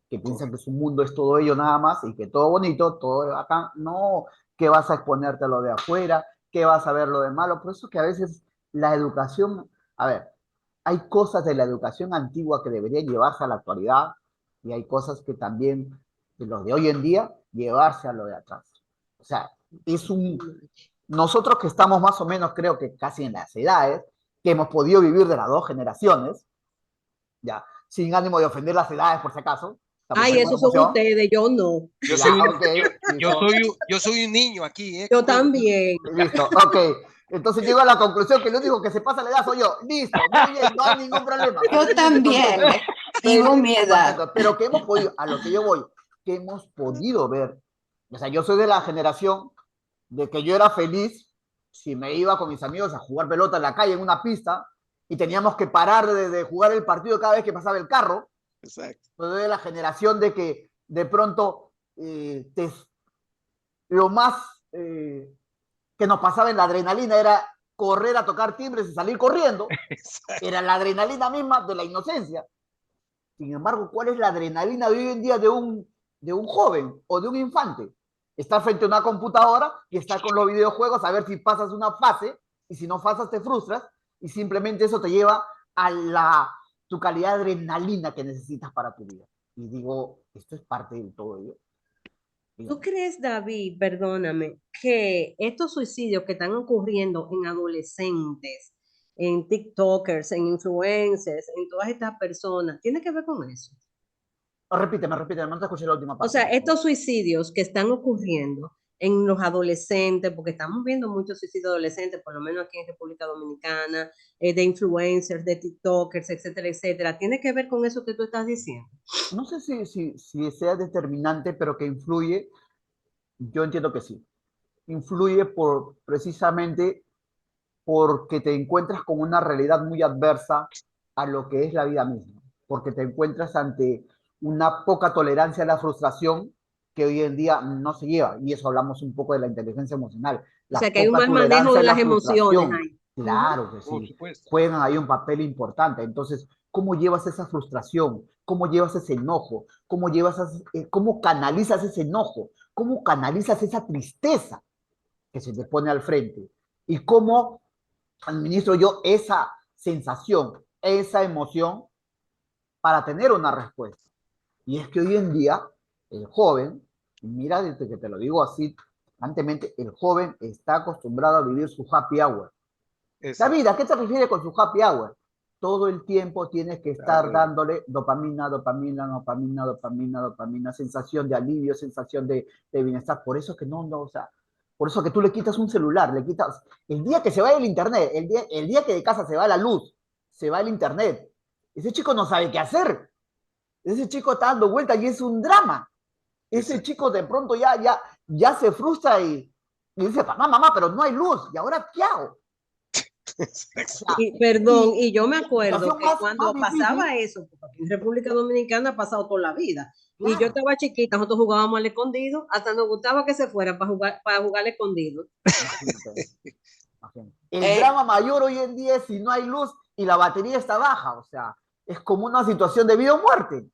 Speaker 4: que piensan que su mundo es todo ello nada más y que todo bonito, todo acá, no, que vas a exponerte a lo de afuera, que vas a ver lo de malo. Por eso que a veces la educación, a ver, hay cosas de la educación antigua que deberían llevarse a la actualidad y hay cosas que también de los de hoy en día llevarse a lo de atrás. O sea, es un, nosotros que estamos más o menos, creo que casi en las edades, que hemos podido vivir de las dos generaciones, ya, sin ánimo de ofender las edades por si acaso, estamos
Speaker 2: Ay,
Speaker 4: en
Speaker 2: esos
Speaker 4: buena
Speaker 2: son
Speaker 4: emoción,
Speaker 2: ustedes, yo no.
Speaker 1: yo
Speaker 4: ya,
Speaker 1: soy un,
Speaker 4: ok,
Speaker 1: yo
Speaker 4: listo,
Speaker 1: soy, yo soy un niño aquí,
Speaker 2: Yo
Speaker 1: conmigo.
Speaker 2: también.
Speaker 4: listo, ok. Entonces llego a la conclusión que el único que se pasa la edad soy yo. Listo, muy bien, no hay ningún problema.
Speaker 3: Yo
Speaker 4: Felices
Speaker 3: también
Speaker 4: contentos.
Speaker 3: digo mi
Speaker 4: Felices
Speaker 3: edad.
Speaker 4: contentos. Pero que hemos podido, a lo que yo voy, que hemos podido ver. O sea, yo soy de la generación de que yo era feliz si me iba con mis amigos a jugar pelota en la calle, en una pista, y teníamos que parar de jugar el partido cada vez que pasaba el carro.
Speaker 1: Exacto.
Speaker 4: Soy de la generación de que de pronto lo más que nos pasaba en la adrenalina era correr a tocar timbres y salir corriendo.
Speaker 1: Exacto.
Speaker 4: Era la adrenalina misma de la inocencia. Sin embargo, ¿cuál es la adrenalina de hoy en día de un joven o de un infante? Estar frente a una computadora y estar con los videojuegos a ver si pasas una fase y si no pasas te frustras y simplemente eso te lleva a tu calidad de adrenalina que necesitas para tu vida. Y digo, esto es parte de todo ello.
Speaker 2: ¿Tú crees, David, perdóname, que estos suicidios que están ocurriendo en adolescentes, en TikTokers, en influencers, en todas estas personas, tiene que ver con eso?
Speaker 4: Repíteme, no te escuché la última
Speaker 2: O
Speaker 4: parte,
Speaker 2: sea,
Speaker 4: por favor.
Speaker 2: estos suicidios que están ocurriendo en los adolescentes, porque estamos viendo muchos suicidios adolescentes, por lo menos aquí en República Dominicana, de influencers, de TikTokers, etcétera, etcétera, ¿tiene que ver con eso que tú estás diciendo?
Speaker 4: No sé si sea determinante, pero que influye, yo entiendo que sí. Influye precisamente porque te encuentras con una realidad muy adversa a lo que es la vida misma, porque te encuentras ante una poca tolerancia a la frustración que hoy en día no se lleva, y eso hablamos un poco de la inteligencia emocional,
Speaker 2: O
Speaker 4: la
Speaker 2: sea, que hay un
Speaker 4: poca
Speaker 2: mal manejo
Speaker 4: tolerancia a
Speaker 2: de
Speaker 4: la
Speaker 2: las emociones
Speaker 4: frustración.
Speaker 2: ahí. Ujú.
Speaker 4: Claro que
Speaker 1: Por
Speaker 4: sí,
Speaker 1: supuesto.
Speaker 4: juegan ahí un papel importante. Entonces, ¿cómo llevas esa frustración? ¿Cómo llevas ese enojo? ¿Cómo canalizas ese enojo? ¿Cómo canalizas esa tristeza que se te pone al frente? ¿Y cómo administro yo esa sensación, esa emoción para tener una respuesta? Y es que hoy en día el joven, mira, desde que te lo digo así constantemente, el joven está acostumbrado a vivir su happy hour.
Speaker 1: Exacto.
Speaker 4: David, ¿a qué te refieres con su happy hour? todo el tiempo tienes que estar dándole dopamina, dopamina, dopamina, dopamina, dopamina, sensación de alivio, sensación de bienestar. Por eso que no, o sea, por eso que tú le quitas un celular, le quitas, el día que se va el internet, el día que de casa se va la luz, se va el internet, ese chico no sabe qué hacer. Ese chico está dando vueltas y es un drama. Ese chico de pronto ya se frustra y dice, mamá, pero no hay luz, ¿y ahora qué hago?
Speaker 2: Y, perdón, y yo me acuerdo
Speaker 4: situación
Speaker 2: que cuando
Speaker 4: más difícil,
Speaker 2: pasaba eso, porque aquí en República Dominicana ha pasado toda la vida, y yo
Speaker 4: claro,
Speaker 2: estaba chiquita, nosotros jugábamos al escondido, hasta nos gustaba que se fuera para jugar al escondido.
Speaker 4: imagínate. El drama mayor hoy en día es si no hay luz y la batería está baja, o sea, es como una situación de vida o muerte.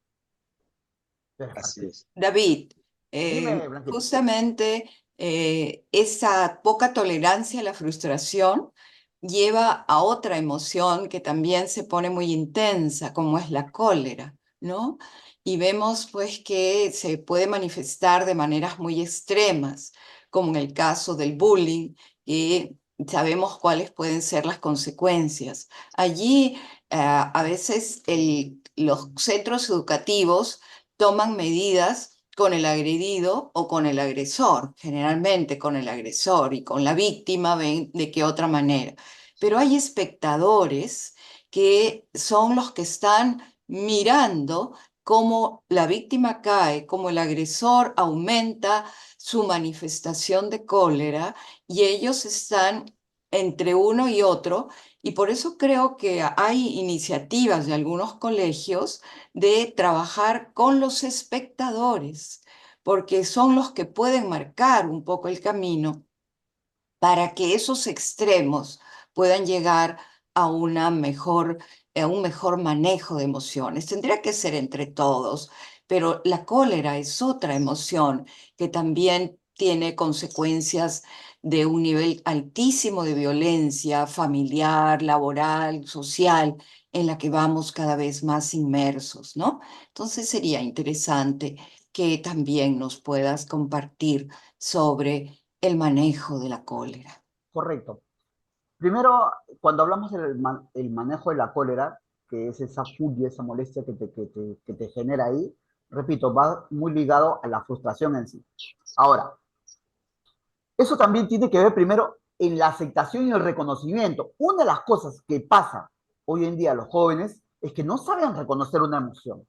Speaker 1: Así es.
Speaker 3: David,
Speaker 4: Dime, Blanquita.
Speaker 3: justamente esa poca tolerancia a la frustración lleva a otra emoción que también se pone muy intensa, como es la cólera, ¿no? Y vemos pues que se puede manifestar de maneras muy extremas, como en el caso del bullying, que sabemos cuáles pueden ser las consecuencias. Allí a veces los centros educativos toman medidas con el agredido o con el agresor, generalmente con el agresor, y con la víctima ven de qué otra manera. Pero hay espectadores que son los que están mirando cómo la víctima cae, cómo el agresor aumenta su manifestación de cólera, y ellos están entre uno y otro, y por eso creo que hay iniciativas de algunos colegios de trabajar con los espectadores, porque son los que pueden marcar un poco el camino para que esos extremos puedan llegar a a un mejor manejo de emociones. Tendría que ser entre todos, pero la cólera es otra emoción que también tiene consecuencias de un nivel altísimo de violencia familiar, laboral, social, en la que vamos cada vez más inmersos, ¿no? Entonces sería interesante que también nos puedas compartir sobre el manejo de la cólera.
Speaker 4: Correcto. Primero, cuando hablamos del el manejo de la cólera, que es esa furia, esa molestia que te genera ahí, repito, va muy ligado a la frustración en sí. Ahora, eso también tiene que ver primero en la aceptación y el reconocimiento. Una de las cosas que pasa hoy en día a los jóvenes es que no saben reconocer una emoción.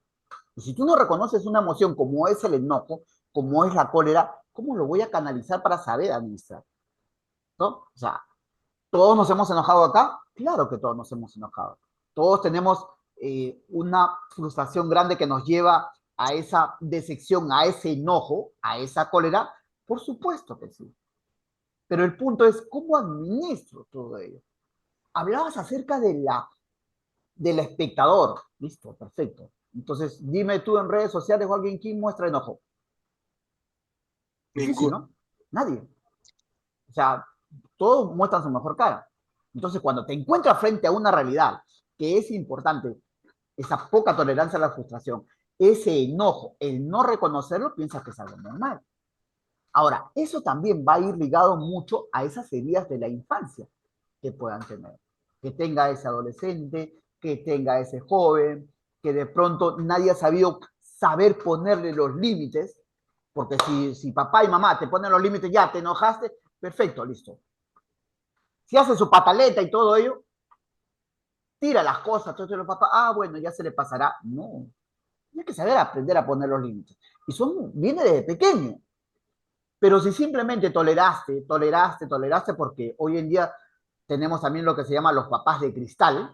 Speaker 4: Y si tú no reconoces una emoción como es el enojo, como es la cólera, ¿cómo lo voy a canalizar para saber administrar? ¿No? O sea, ¿todos nos hemos enojado acá? Claro que todos nos hemos enojado. Todos tenemos una frustración grande que nos lleva a esa decepción, a ese enojo, a esa cólera. Por supuesto que sí. Pero el punto es, ¿cómo administro todo ello? Hablabas acerca del espectador. Listo, perfecto. Entonces, dime tú en redes sociales o alguien que muestra enojo. Difícil, ¿no? Nadie. O sea, todos muestran su mejor cara. Entonces, cuando te encuentras frente a una realidad que es importante, esa poca tolerancia a la frustración, ese enojo, el no reconocerlo, piensas que es algo normal. Ahora, eso también va a ir ligado mucho a esas heridas de la infancia que puedan tener. Que tenga ese adolescente, que tenga ese joven, que de pronto nadie ha sabido saber ponerle los límites, porque si papá y mamá te ponen los límites, ya te enojaste, perfecto, listo. Si hace su pataleta y todo ello, tira las cosas, entonces los papás, bueno, ya se le pasará. No, hay que saber aprender a poner los límites. Y viene desde pequeño. Pero si simplemente toleraste, porque hoy en día tenemos también lo que se llama los papás de cristal,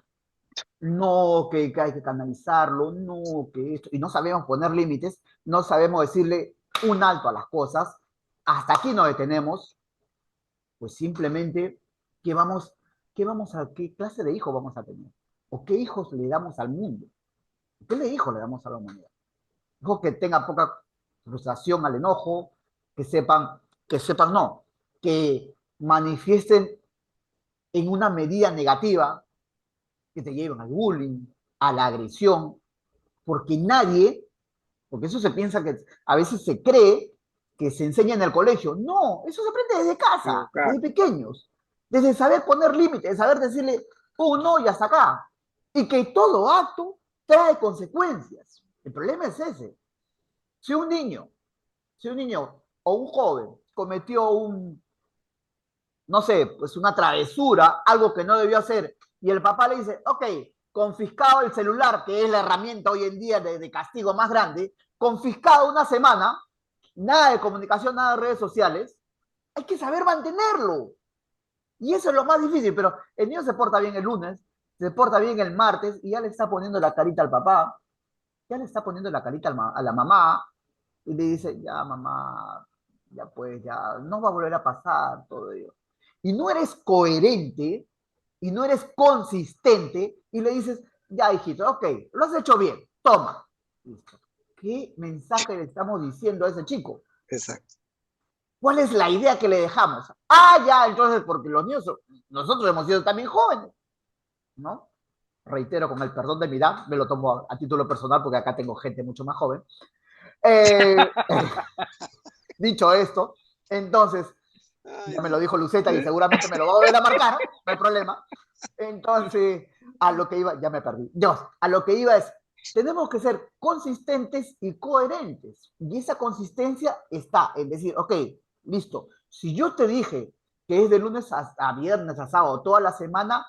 Speaker 4: no, que hay que canalizarlo, no, que esto, y no sabemos poner límites, no sabemos decirle un alto a las cosas, hasta aquí nos detenemos, pues simplemente, ¿qué clase de hijo vamos a tener? ¿O qué hijos le damos al mundo? ¿Qué hijos le damos a la humanidad? Hijos que tengan poca frustración al enojo, que sepan no, que manifiesten en una medida negativa, que te lleven al bullying, a la agresión, porque porque eso se piensa que a veces se cree que se enseña en el colegio. No, eso se aprende desde casa, desde pequeños, desde saber poner límites, saber decirle, no, y hasta acá. y que todo acto trae consecuencias. El problema es ese. Si un niño o un joven cometió no sé, pues una travesura, algo que no debió hacer, y el papá le dice, ok, confiscado el celular, que es la herramienta hoy en día de castigo más grande, confiscado una semana, nada de comunicación, nada de redes sociales, hay que saber mantenerlo. Y eso es lo más difícil, pero el niño se porta bien el lunes, se porta bien el martes, y ya le está poniendo la carita al papá, ya le está poniendo la carita a la mamá, y le dice, ya mamá, ya pues, ya, no va a volver a pasar todo ello. Y no eres coherente, y no eres consistente, y le dices, ya hijito, ok, lo has hecho bien, toma. Listo. ¿Qué mensaje le estamos diciendo a ese chico?
Speaker 1: Exacto.
Speaker 4: ¿Cuál es la idea que le dejamos? Ah, ya, entonces, porque los niños, nosotros hemos sido también jóvenes, ¿no? Reitero, con el perdón de mi edad, me lo tomo a título personal porque acá tengo gente mucho más joven. Dicho esto, entonces, ya me lo dijo Luceta y seguramente me lo va a volver a marcar, no hay problema. Entonces, a lo que iba, ya me perdí. Dios, a lo que iba es, tenemos que ser consistentes y coherentes. Y esa consistencia está en decir, ok, listo, si yo te dije que es de lunes a viernes, a sábado, toda la semana,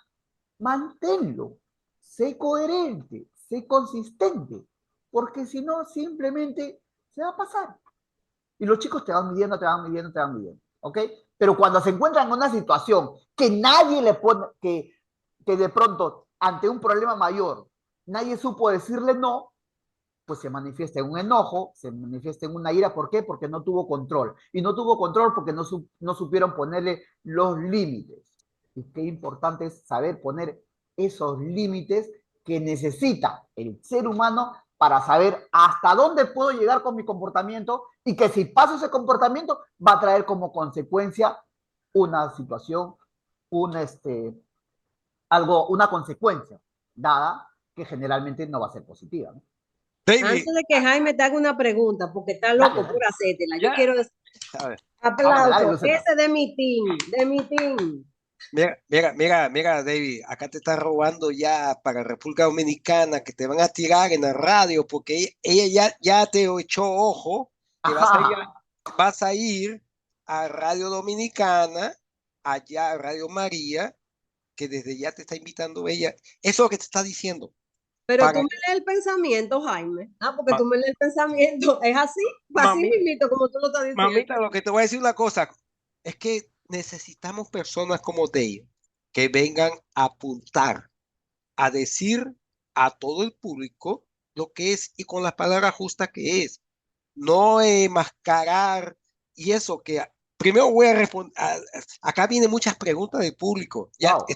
Speaker 4: manténlo. Sé coherente, sé consistente, porque si no, simplemente se va a pasar. Y los chicos te van midiendo, te van midiendo, te van midiendo, ¿ok? Pero cuando se encuentran en una situación que nadie le pone, que de pronto, ante un problema mayor, nadie supo decirle no, pues se manifiesta en un enojo, se manifiesta en una ira. ¿Por qué? Porque no tuvo control. Y no tuvo control porque no supieron ponerle los límites. Y qué importante es saber poner esos límites que necesita el ser humano para saber hasta dónde puedo llegar con mi comportamiento y que si paso ese comportamiento va a traer como consecuencia una situación, una consecuencia dada que generalmente no va a ser positiva, ¿no?
Speaker 1: David,
Speaker 2: Antes de que Jaime te haga una pregunta, porque está
Speaker 4: Dale,
Speaker 2: loco
Speaker 4: dale.
Speaker 2: por hacértela, yo
Speaker 1: ya,
Speaker 2: quiero decir,
Speaker 1: a ver,
Speaker 4: Dale,
Speaker 2: aplauso,
Speaker 4: Luceta.
Speaker 2: ese de mi team, de mi team.
Speaker 1: mira, David, acá te está robando ya para República Dominicana, que te van a tirar en la radio, porque ella ya te echó ojo que
Speaker 4: Ajá.
Speaker 1: vas a ir a Radio Dominicana, allá a Radio María, que desde ya te está invitando ella. Eso es lo que te está diciendo.
Speaker 2: Pero tú
Speaker 1: Para
Speaker 2: me lees el pensamiento, Jaime. Ah, porque tú me lees el pensamiento. Es así, así
Speaker 1: mami,
Speaker 2: mismito como tú lo estás diciendo.
Speaker 1: mamita, lo que te voy a decir una cosa, es que necesitamos personas como Dave que vengan a apuntar, a decir a todo el público lo que es y con las palabras justas que es. No mascarar y eso que primero voy a responder. Acá vienen muchas preguntas del público. Ya
Speaker 4: Wow.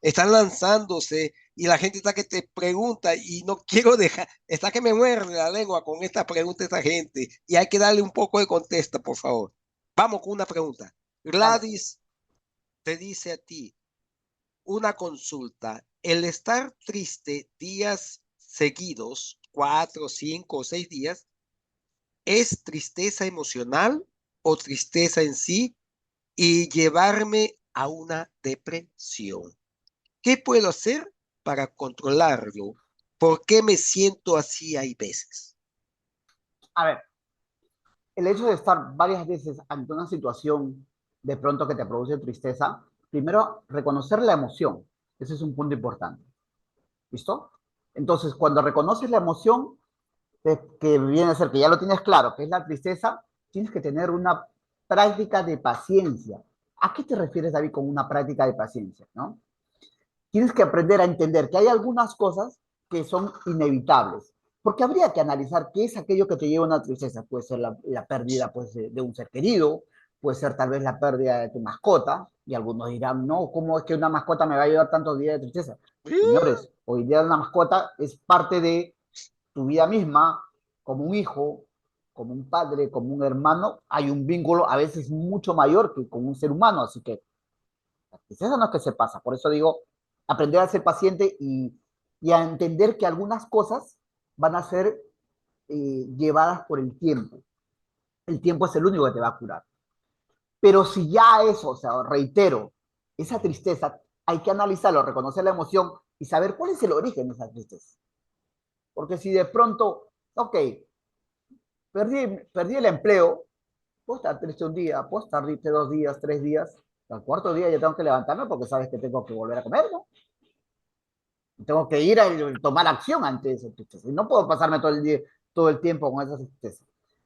Speaker 1: están lanzándose y la gente está que te pregunta y no quiero dejar, está que me muerde la lengua con esta pregunta de esta gente y hay que darle un poco de contesta, por favor. Vamos con una pregunta.
Speaker 4: Dale.
Speaker 1: Gladys te dice a ti una consulta. El estar triste días seguidos, 4, 5 o 6 días, ¿es tristeza emocional o tristeza en sí y llevarme a una depresión? ¿Qué puedo hacer para controlarlo? ¿Por qué me siento así hay veces?
Speaker 4: A ver, el hecho de estar varias veces ante una situación de pronto que te produce tristeza, primero reconocer la emoción. Ese es un punto importante. ¿Listo? Entonces, cuando reconoces la emoción, que viene a ser que ya lo tienes claro, que es la tristeza, tienes que tener una práctica de paciencia. ¿A qué te refieres, David, con una práctica de paciencia? ¿No? Tienes que aprender a entender que hay algunas cosas que son inevitables, porque habría que analizar qué es aquello que te lleva a una tristeza. Puede ser la pérdida pues, de un ser querido, puede ser tal vez la pérdida de tu mascota, y algunos dirán, no, ¿cómo es que una mascota me va a llevar tantos días de tristeza? Señores, hoy día una mascota es parte de tu vida misma, como un hijo, como un padre, como un hermano, hay un vínculo a veces mucho mayor que con un ser humano, así que la tristeza no es que se pasa, por eso digo, aprender a ser paciente y a entender que algunas cosas van a ser llevadas por el tiempo es el único que te va a curar, pero si ya eso, o sea, reitero, esa tristeza hay que analizarlo, reconocer la emoción, y saber cuál es el origen de esa tristeza. Porque si de pronto, ok, perdí el empleo, puedo estar triste un día, puedo estar triste 2 días, 3 días, al cuarto día ya tengo que levantarme porque sabes que tengo que volver a comer, ¿no? Tengo que ir a tomar acción ante esa tristeza. Y no puedo pasarme todo el tiempo con esa tristeza.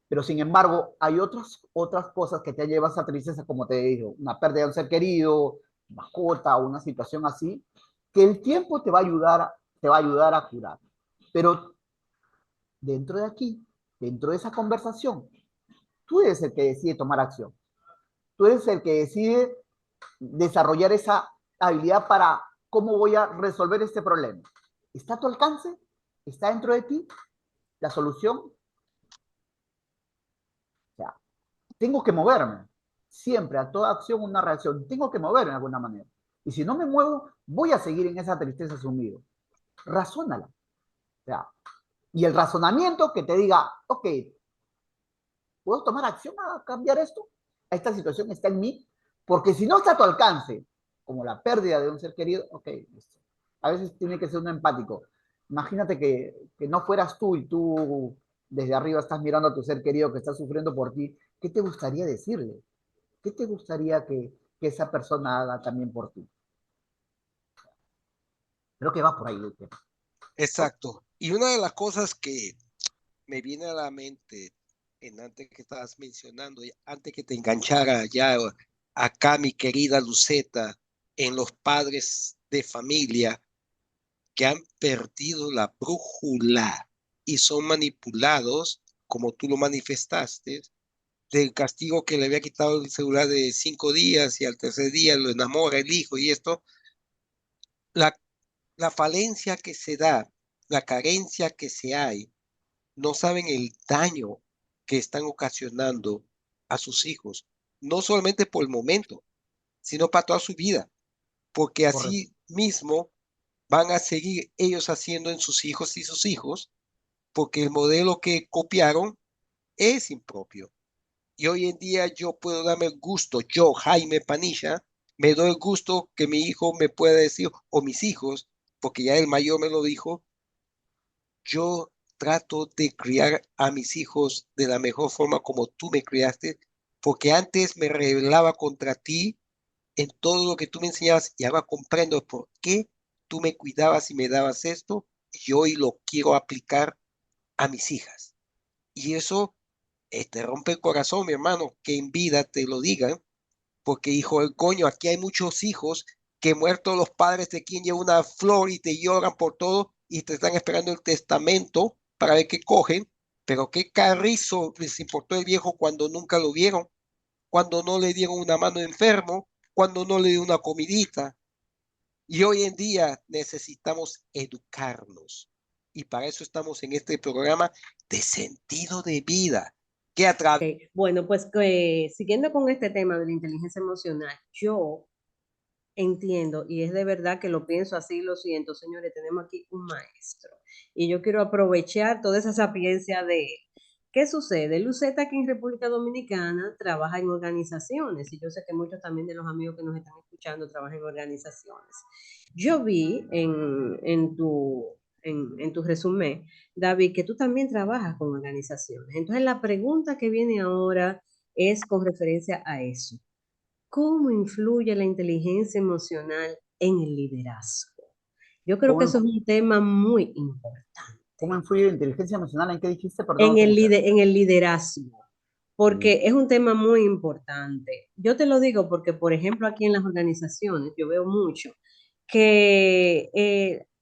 Speaker 4: Pero sin embargo, hay otras cosas que te llevan a esa tristeza, como te digo, una pérdida de un ser querido, mascota, una situación así, que el tiempo te va a ayudar a curar. Pero dentro de aquí, dentro de esa conversación, tú eres el que decide tomar acción. Tú eres el que decide desarrollar esa habilidad para cómo voy a resolver este problema. ¿Está a tu alcance? ¿Está dentro de ti la solución? O sea, tengo que moverme. Siempre, a toda acción, una reacción. Tengo que moverme de alguna manera. Y si no me muevo, voy a seguir en esa tristeza sumido. Razónala. O sea, y el razonamiento que te diga, ok, ¿puedo tomar acción a cambiar esto? Esta situación está en mí. Porque si no está a tu alcance, como la pérdida de un ser querido, ok, listo. A veces tiene que ser un empático. Imagínate que no fueras tú y tú desde arriba estás mirando a tu ser querido que está sufriendo por ti. ¿Qué te gustaría decirle? ¿Qué te gustaría que esa persona haga también por ti? Creo que va por ahí el tema.
Speaker 1: Exacto. Y una de las cosas que me viene a la mente, antes que estabas mencionando, antes que te enganchara ya acá mi querida Luceta, en los padres de familia que han perdido la brújula y son manipulados, como tú lo manifestaste, del castigo que le había quitado el celular de 5 días y al tercer día lo enamora el hijo y esto, la, la falencia que se da, la carencia que se hay, no saben el daño que están ocasionando a sus hijos, no solamente por el momento, sino para toda su vida, porque
Speaker 4: Correcto.
Speaker 1: así mismo van a seguir ellos haciendo en sus hijos y sus hijos, porque el modelo que copiaron es impropio. Y hoy en día yo puedo darme el gusto, yo, Jaime Panilla, me doy el gusto que mi hijo me pueda decir, o mis hijos, porque ya el mayor me lo dijo, yo trato de criar a mis hijos de la mejor forma como tú me criaste, porque antes me rebelaba contra ti en todo lo que tú me enseñabas y ahora comprendo por qué tú me cuidabas y me dabas esto y hoy lo quiero aplicar a mis hijas. Y eso te rompe el corazón, mi hermano, que en vida te lo digan, porque hijo del coño, aquí hay muchos hijos que muertos los padres te quieren llevar una flor y te lloran por todo y te están esperando el testamento para ver qué cogen, pero qué carrizo les importó el viejo cuando nunca lo vieron, cuando no le dieron una mano enfermo, cuando no le dio una comidita. Y hoy en día necesitamos educarnos. Y para eso estamos en este programa de sentido de vida, que a través...
Speaker 2: Bueno, pues siguiendo con este tema de la inteligencia emocional, yo entiendo, y es de verdad que lo pienso así, lo siento, señores, tenemos aquí un maestro. Y yo quiero aprovechar toda esa sapiencia de él. ¿Qué sucede? Luceta aquí en República Dominicana trabaja en organizaciones, y yo sé que muchos también de los amigos que nos están escuchando trabajan en organizaciones. Yo vi en tu resumen, David, que tú también trabajas con organizaciones. Entonces, la pregunta que viene ahora es con referencia a eso. ¿Cómo influye la inteligencia emocional en el liderazgo? Yo creo que eso es
Speaker 4: ¿Cómo,
Speaker 2: un tema muy importante
Speaker 4: cómo influye la inteligencia emocional? ¿En qué dijiste? Perdón, no te escuché.
Speaker 2: en el liderazgo,
Speaker 4: Mm.
Speaker 2: porque es un tema muy importante. Yo te lo digo porque, por ejemplo, aquí en las organizaciones, yo veo mucho que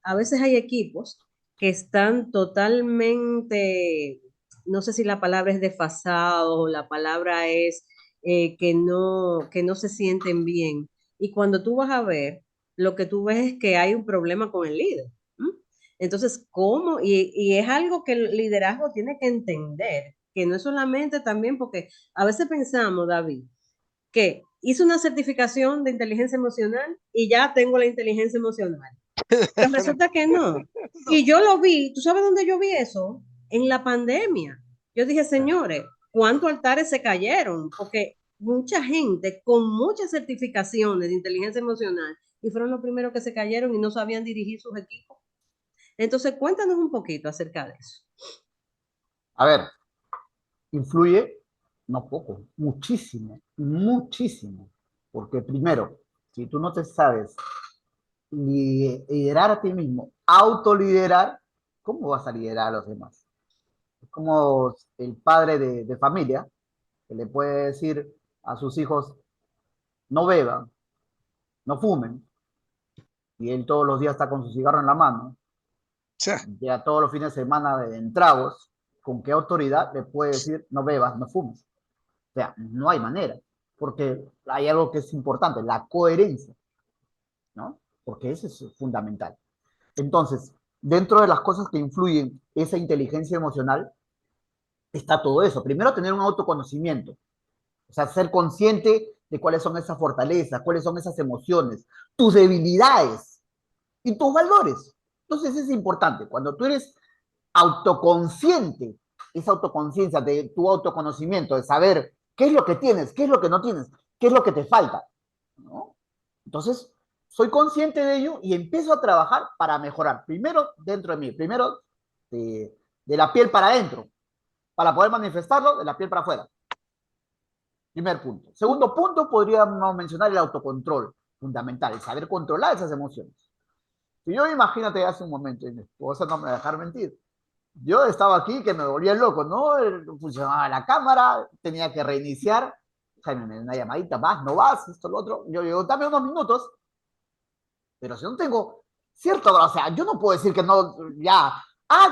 Speaker 2: a veces hay equipos que están totalmente, no sé si la palabra es desfasado, la palabra es que no se sienten bien. Y cuando tú vas a ver, lo que tú ves es que hay un problema con el líder. ¿M? Entonces, ¿cómo? Y es algo que el liderazgo tiene que entender, que no es solamente también porque a veces pensamos, David, que hice una certificación de inteligencia emocional y ya tengo la inteligencia emocional. Pero resulta que no.
Speaker 1: No,
Speaker 2: Y yo lo vi, ¿tú sabes dónde yo vi eso? En la pandemia. Yo dije, señores, ¿cuántos altares se cayeron? Porque mucha gente con muchas certificaciones de inteligencia emocional y fueron los primeros que se cayeron y no sabían dirigir sus equipos. Entonces, cuéntanos un poquito acerca de eso.
Speaker 4: A ver, influye, no poco, muchísimo, muchísimo. Porque primero, si tú no te sabes liderar a ti mismo, autoliderar, ¿cómo vas a liderar a los demás? Es como el padre de familia que le puede decir a sus hijos, no beban, no fumen, y él todos los días está con su cigarro en la mano, ya todos los fines de semana en tragos, ¿con qué autoridad le puede decir no bebas, no fumes? O sea, no hay manera, porque hay algo que es importante, la coherencia, ¿no? Porque eso es fundamental. Entonces, dentro de las cosas que influyen esa inteligencia emocional, está todo eso. Primero, tener un autoconocimiento, o sea, ser consciente de cuáles son esas fortalezas, cuáles son esas emociones, tus debilidades y tus valores. Entonces, es importante. Cuando tú eres autoconsciente, esa autoconciencia de tu autoconocimiento, de saber qué es lo que tienes, qué es lo que no tienes, qué es lo que te falta, ¿no? Entonces, soy consciente de ello y empiezo a trabajar para mejorar. Primero, dentro de mí, primero de la piel para adentro, para poder manifestarlo de la piel para afuera. Primer punto. Segundo punto, podríamos mencionar el autocontrol, fundamental, el saber controlar esas emociones. Si yo imagínate hace un momento, y mi esposa no me va a dejar mentir, yo estaba aquí que me volvía loco, ¿no? Funcionaba la cámara, tenía que reiniciar, Jaime, una llamadita, vas, no vas, esto, lo otro. Yo digo, dame unos minutos, pero si no tengo cierto, o sea, yo no puedo decir que no, ya,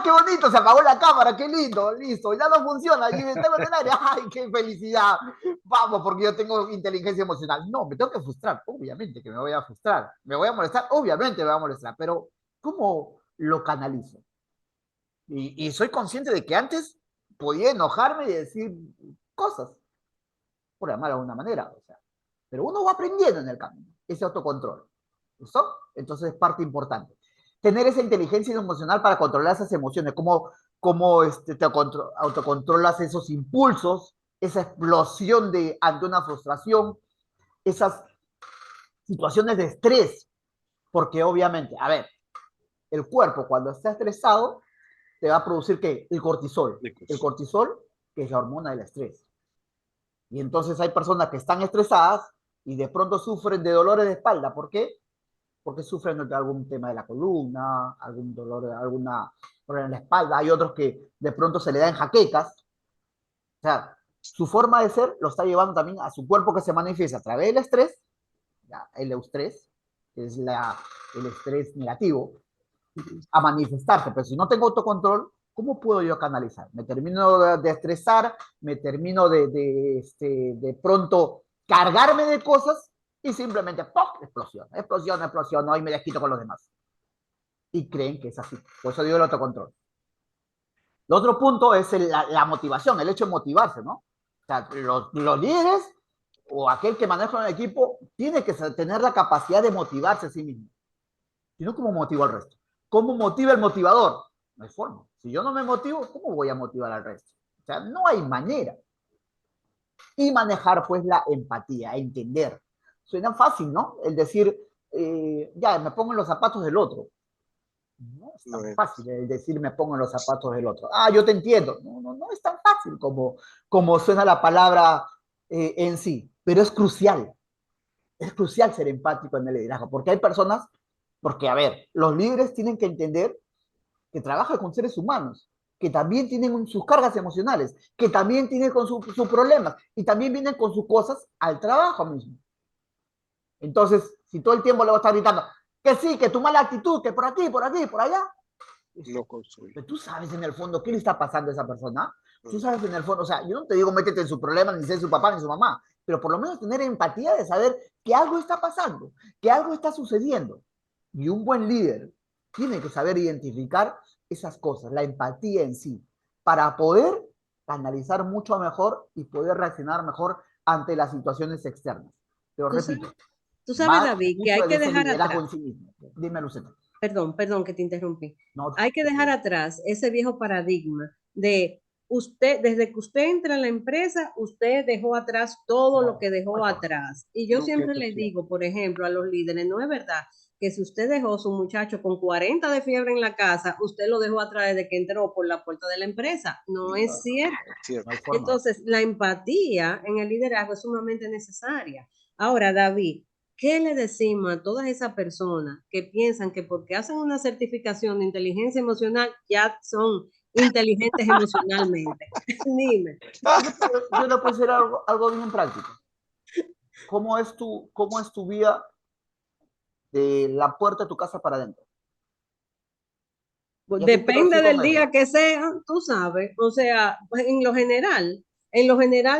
Speaker 4: qué bonito, se apagó la cámara, qué lindo, listo, ya no funciona, y tengo en el aire, ay, qué felicidad, vamos, porque yo tengo inteligencia emocional. No, me tengo que frustrar, obviamente que me voy a frustrar, me voy a molestar, obviamente me voy a molestar, pero ¿cómo lo canalizo? Y soy consciente de que antes podía enojarme y decir cosas, por llamarlo de alguna manera, o sea, pero uno va aprendiendo en el camino, ese autocontrol. ¿Listo? Entonces es parte importante. Tener esa inteligencia emocional para controlar esas emociones, cómo te autocontrolas esos impulsos, esa explosión ante una frustración, esas situaciones de estrés, porque obviamente, a ver, el cuerpo cuando está estresado te va a producir ¿qué? El cortisol. El cortisol, que es la hormona del estrés. Y entonces hay personas que están estresadas y de pronto sufren de dolores de espalda. ¿Por qué? Porque sufren de algún tema de la columna, algún dolor, alguna problema en la espalda. Hay otros que de pronto se le dan jaquecas. O sea, su forma de ser lo está llevando también a su cuerpo, que se manifiesta a través del estrés, el eustrés, que es el estrés negativo, a manifestarse. Pero si no tengo autocontrol, ¿cómo puedo yo canalizar? Me termino de estresar, me termino de pronto cargarme de cosas y simplemente ¡pum! Explosión, y me desquito con los demás. Y creen que es así. Por eso digo el autocontrol. El otro punto es la motivación, el hecho de motivarse, ¿no? O sea, los líderes o aquel que maneja un equipo tiene que tener la capacidad de motivarse a sí mismo. Si no, ¿cómo motivo al resto? ¿Cómo motiva el motivador? No hay forma. Si yo no me motivo, ¿cómo voy a motivar al resto? O sea, no hay manera. Y manejar, pues, la empatía, entender. Suena fácil, ¿no? El decir, ya, me pongo en los zapatos del otro. No es tan fácil el decir, me pongo en los zapatos del otro. Yo te entiendo. No es tan fácil como suena la palabra en sí, pero es crucial. Es crucial ser empático en el liderazgo, porque hay personas, porque, a ver, los líderes tienen que entender que trabajan con seres humanos, que también tienen sus cargas emocionales, que también tienen con sus problemas, y también vienen con sus cosas al trabajo mismo. Entonces, si todo el tiempo le va a estar gritando, que sí, que tu mala actitud, que por aquí, por allá,
Speaker 1: no construye.
Speaker 4: pero tú sabes en el fondo qué le está pasando a esa persona. Tú sabes en el fondo, o sea, yo no te digo métete en su problema, ni ser su papá ni su mamá, pero por lo menos tener empatía de saber que algo está pasando, que algo está sucediendo. Y un buen líder tiene que saber identificar esas cosas, la empatía en sí, para poder analizar mucho mejor y poder reaccionar mejor ante las situaciones externas. Pero repito,
Speaker 2: tú sabes, David, que hay que
Speaker 4: ese
Speaker 2: dejar
Speaker 4: liderazgo
Speaker 2: atrás.
Speaker 4: en sí mismo. Dime, Luceta.
Speaker 2: Perdón que te interrumpí.
Speaker 4: No,
Speaker 2: Hay que dejar atrás ese viejo paradigma de usted, desde que usted entra en la empresa, usted dejó atrás todo lo que dejó atrás. Y yo siempre le digo, por ejemplo, a los líderes, no es verdad que si usted dejó a su muchacho con 40 de fiebre en la casa, usted lo dejó atrás desde que entró por la puerta de la empresa. No es cierto.
Speaker 1: Cierto.
Speaker 4: No hay forma.
Speaker 2: Entonces, la empatía en el liderazgo es sumamente necesaria. Ahora, David, ¿qué le decimos a todas esas personas que piensan que porque hacen una certificación de inteligencia emocional ya son inteligentes emocionalmente? Dime.
Speaker 4: Yo le puedo decir algo bien práctico. ¿Cómo es tu vida de la puerta de tu casa para adentro?
Speaker 2: Depende del día que sea, tú sabes. O sea, pues, en lo general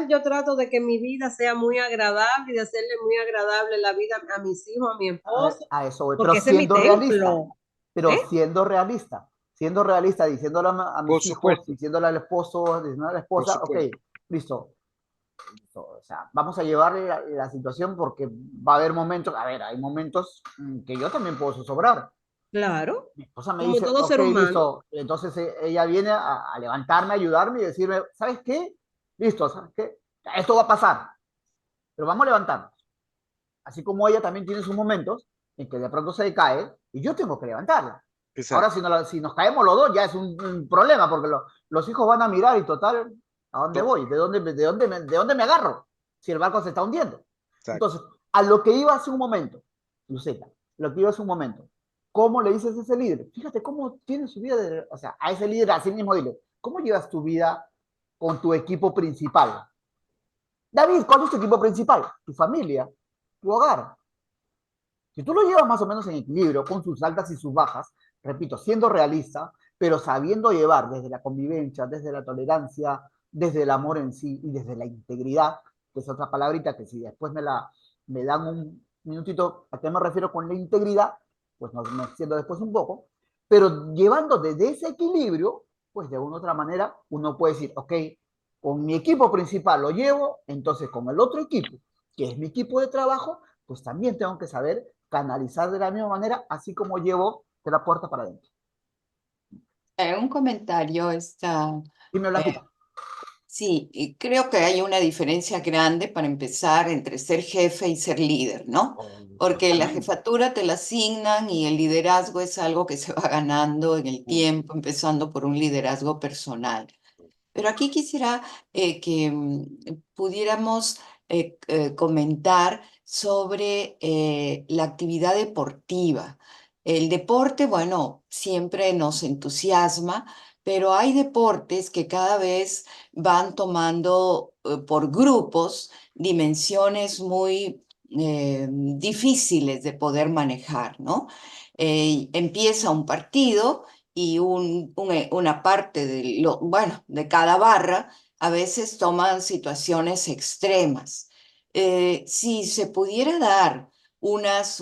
Speaker 2: yo trato de que mi vida sea muy agradable y de hacerle muy agradable la vida a mis hijos, a mi esposo,
Speaker 4: A eso voy, pero
Speaker 2: porque ese es mi
Speaker 4: siendo realista,
Speaker 2: templo.
Speaker 4: pero
Speaker 2: ¿Eh?
Speaker 4: siendo realista, diciéndole a
Speaker 1: Por
Speaker 4: mis hijos,
Speaker 1: supuesto,
Speaker 4: diciéndole al esposo, diciéndole a la
Speaker 1: por
Speaker 4: esposa, ok,
Speaker 1: supuesto.
Speaker 4: listo, o sea, vamos a llevarle la situación porque va a haber momentos, a ver, hay momentos que yo también puedo zozobrar.
Speaker 2: Claro,
Speaker 4: Mi esposa me
Speaker 2: como
Speaker 4: dice,
Speaker 2: todo
Speaker 4: ok,
Speaker 2: ser humano.
Speaker 4: listo. Entonces ella viene a levantarme, a ayudarme y decirme, ¿sabes qué? Listo, ¿sabes qué? Esto va a pasar, pero vamos a levantarnos. Así como ella también tiene sus momentos en que de pronto se cae y yo tengo que levantarla. Ahora,
Speaker 1: Exacto.
Speaker 4: si nos caemos los dos, ya es un problema, porque los hijos van a mirar y total, ¿a dónde
Speaker 1: To-
Speaker 4: voy? ¿De dónde me agarro? Si el barco se está hundiendo.
Speaker 1: Exacto.
Speaker 4: Entonces, a lo que iba hace un momento, Luceta, lo que iba hace un momento, ¿cómo le dices a ese líder? Fíjate cómo tiene su vida, o sea, a ese líder, así mismo dile, ¿cómo llevas tu vida con tu equipo principal? David, ¿cuál es tu equipo principal? Tu familia, tu hogar. Si tú lo llevas más o menos en equilibrio, con sus altas y sus bajas, repito, siendo realista, pero sabiendo llevar desde la convivencia, desde la tolerancia, desde el amor en sí y desde la integridad, que es otra palabrita que si después me dan un minutito a qué me refiero con la integridad, pues me extiendo después un poco, pero llevando desde ese equilibrio, pues de una u otra manera uno puede decir, ok, con mi equipo principal lo llevo, entonces con el otro equipo, que es mi equipo de trabajo, pues también tengo que saber canalizar de la misma manera, así como llevo de la puerta para adentro.
Speaker 3: Un comentario está.
Speaker 4: Dime, Blanquita.
Speaker 3: Sí, y creo que hay una diferencia grande para empezar entre ser jefe y ser líder, ¿no? Porque la
Speaker 4: Totalmente.
Speaker 3: jefatura te la asignan y el liderazgo es algo que se va ganando en el tiempo, empezando por un liderazgo personal. Pero aquí quisiera que pudiéramos comentar sobre la actividad deportiva. El deporte, bueno, siempre nos entusiasma, pero hay deportes que cada vez van tomando por grupos dimensiones muy difíciles de poder manejar, ¿no? Empieza un partido y una parte bueno, de cada barra a veces toman situaciones extremas. Si se pudiera dar unas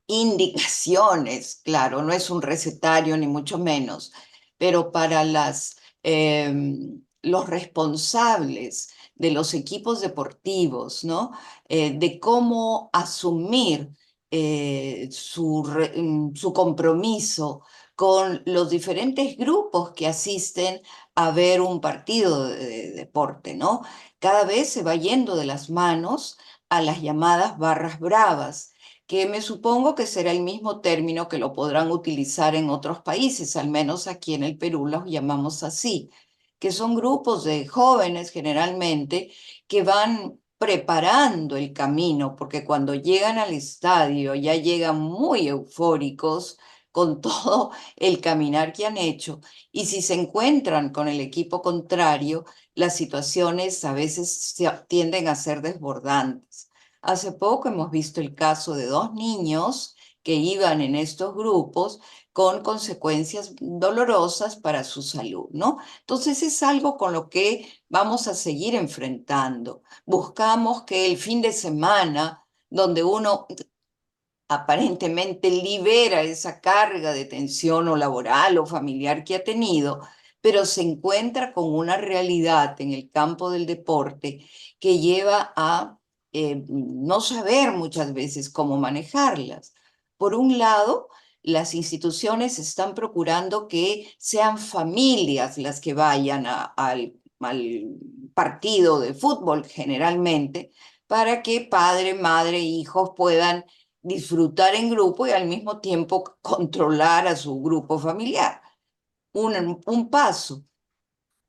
Speaker 3: indicaciones, claro, no es un recetario ni mucho menos, pero para los responsables de los equipos deportivos, ¿no? De cómo asumir su compromiso con los diferentes grupos que asisten a ver un partido de deporte, ¿no? Cada vez se va yendo de las manos a las llamadas barras bravas, que me supongo que será el mismo término que lo podrán utilizar en otros países, al menos aquí en el Perú los llamamos así, que son grupos de jóvenes generalmente que van preparando el camino, porque cuando llegan al estadio ya llegan muy eufóricos con todo el caminar que han hecho, y si se encuentran con el equipo contrario, las situaciones a veces tienden a ser desbordantes. Hace poco hemos visto el caso de dos niños que iban en estos grupos con consecuencias dolorosas para su salud, ¿no? Entonces es algo con lo que vamos a seguir enfrentando. Buscamos que el fin de semana, donde uno aparentemente libera esa carga de tensión o laboral o familiar que ha tenido, pero se encuentra con una realidad en el campo del deporte que lleva a no saber muchas veces cómo manejarlas. Por un lado, las instituciones están procurando que sean familias las que vayan al partido de fútbol generalmente, para que padre, madre, hijos puedan disfrutar en grupo y al mismo tiempo controlar a su grupo familiar. Un paso,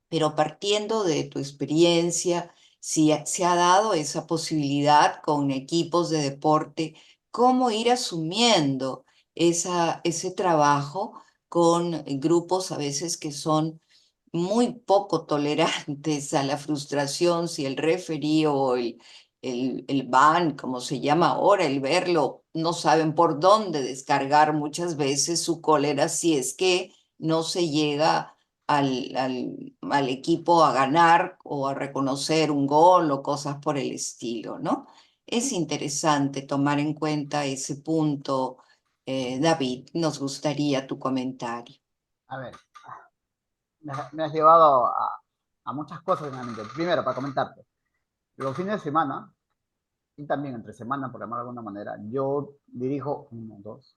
Speaker 3: pero partiendo de tu experiencia, si se ha dado esa posibilidad con equipos de deporte, cómo ir asumiendo ese trabajo con grupos a veces que son muy poco tolerantes a la frustración, si el referee o el ban, como se llama ahora, el verlo, no saben por dónde descargar muchas veces su cólera si es que no se llega al equipo a ganar o a reconocer un gol o cosas por el estilo, ¿no? Es interesante tomar en cuenta ese punto, David. Nos gustaría tu comentario.
Speaker 4: A ver, me has llevado a muchas cosas en la mente. Primero, para comentarte, los fines de semana, y también entre semana, por llamarlo de alguna manera, yo dirijo uno, dos,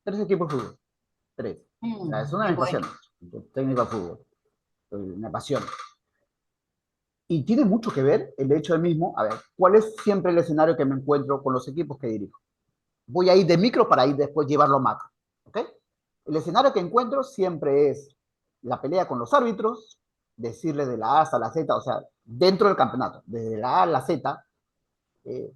Speaker 4: tres equipos de fútbol. Tres. O sea, es una de
Speaker 3: Qué
Speaker 4: mis
Speaker 3: bueno.
Speaker 4: pasiones. Técnico de fútbol. Me apasiona. Y tiene mucho que ver el hecho de mismo, a ver, ¿cuál es siempre el escenario que me encuentro con los equipos que dirijo? Voy a ir de micro para ir después llevarlo a macro. ¿Ok? El escenario que encuentro siempre es la pelea con los árbitros, decirle de la A hasta la Z, o sea, dentro del campeonato, desde la A a la Z, eh,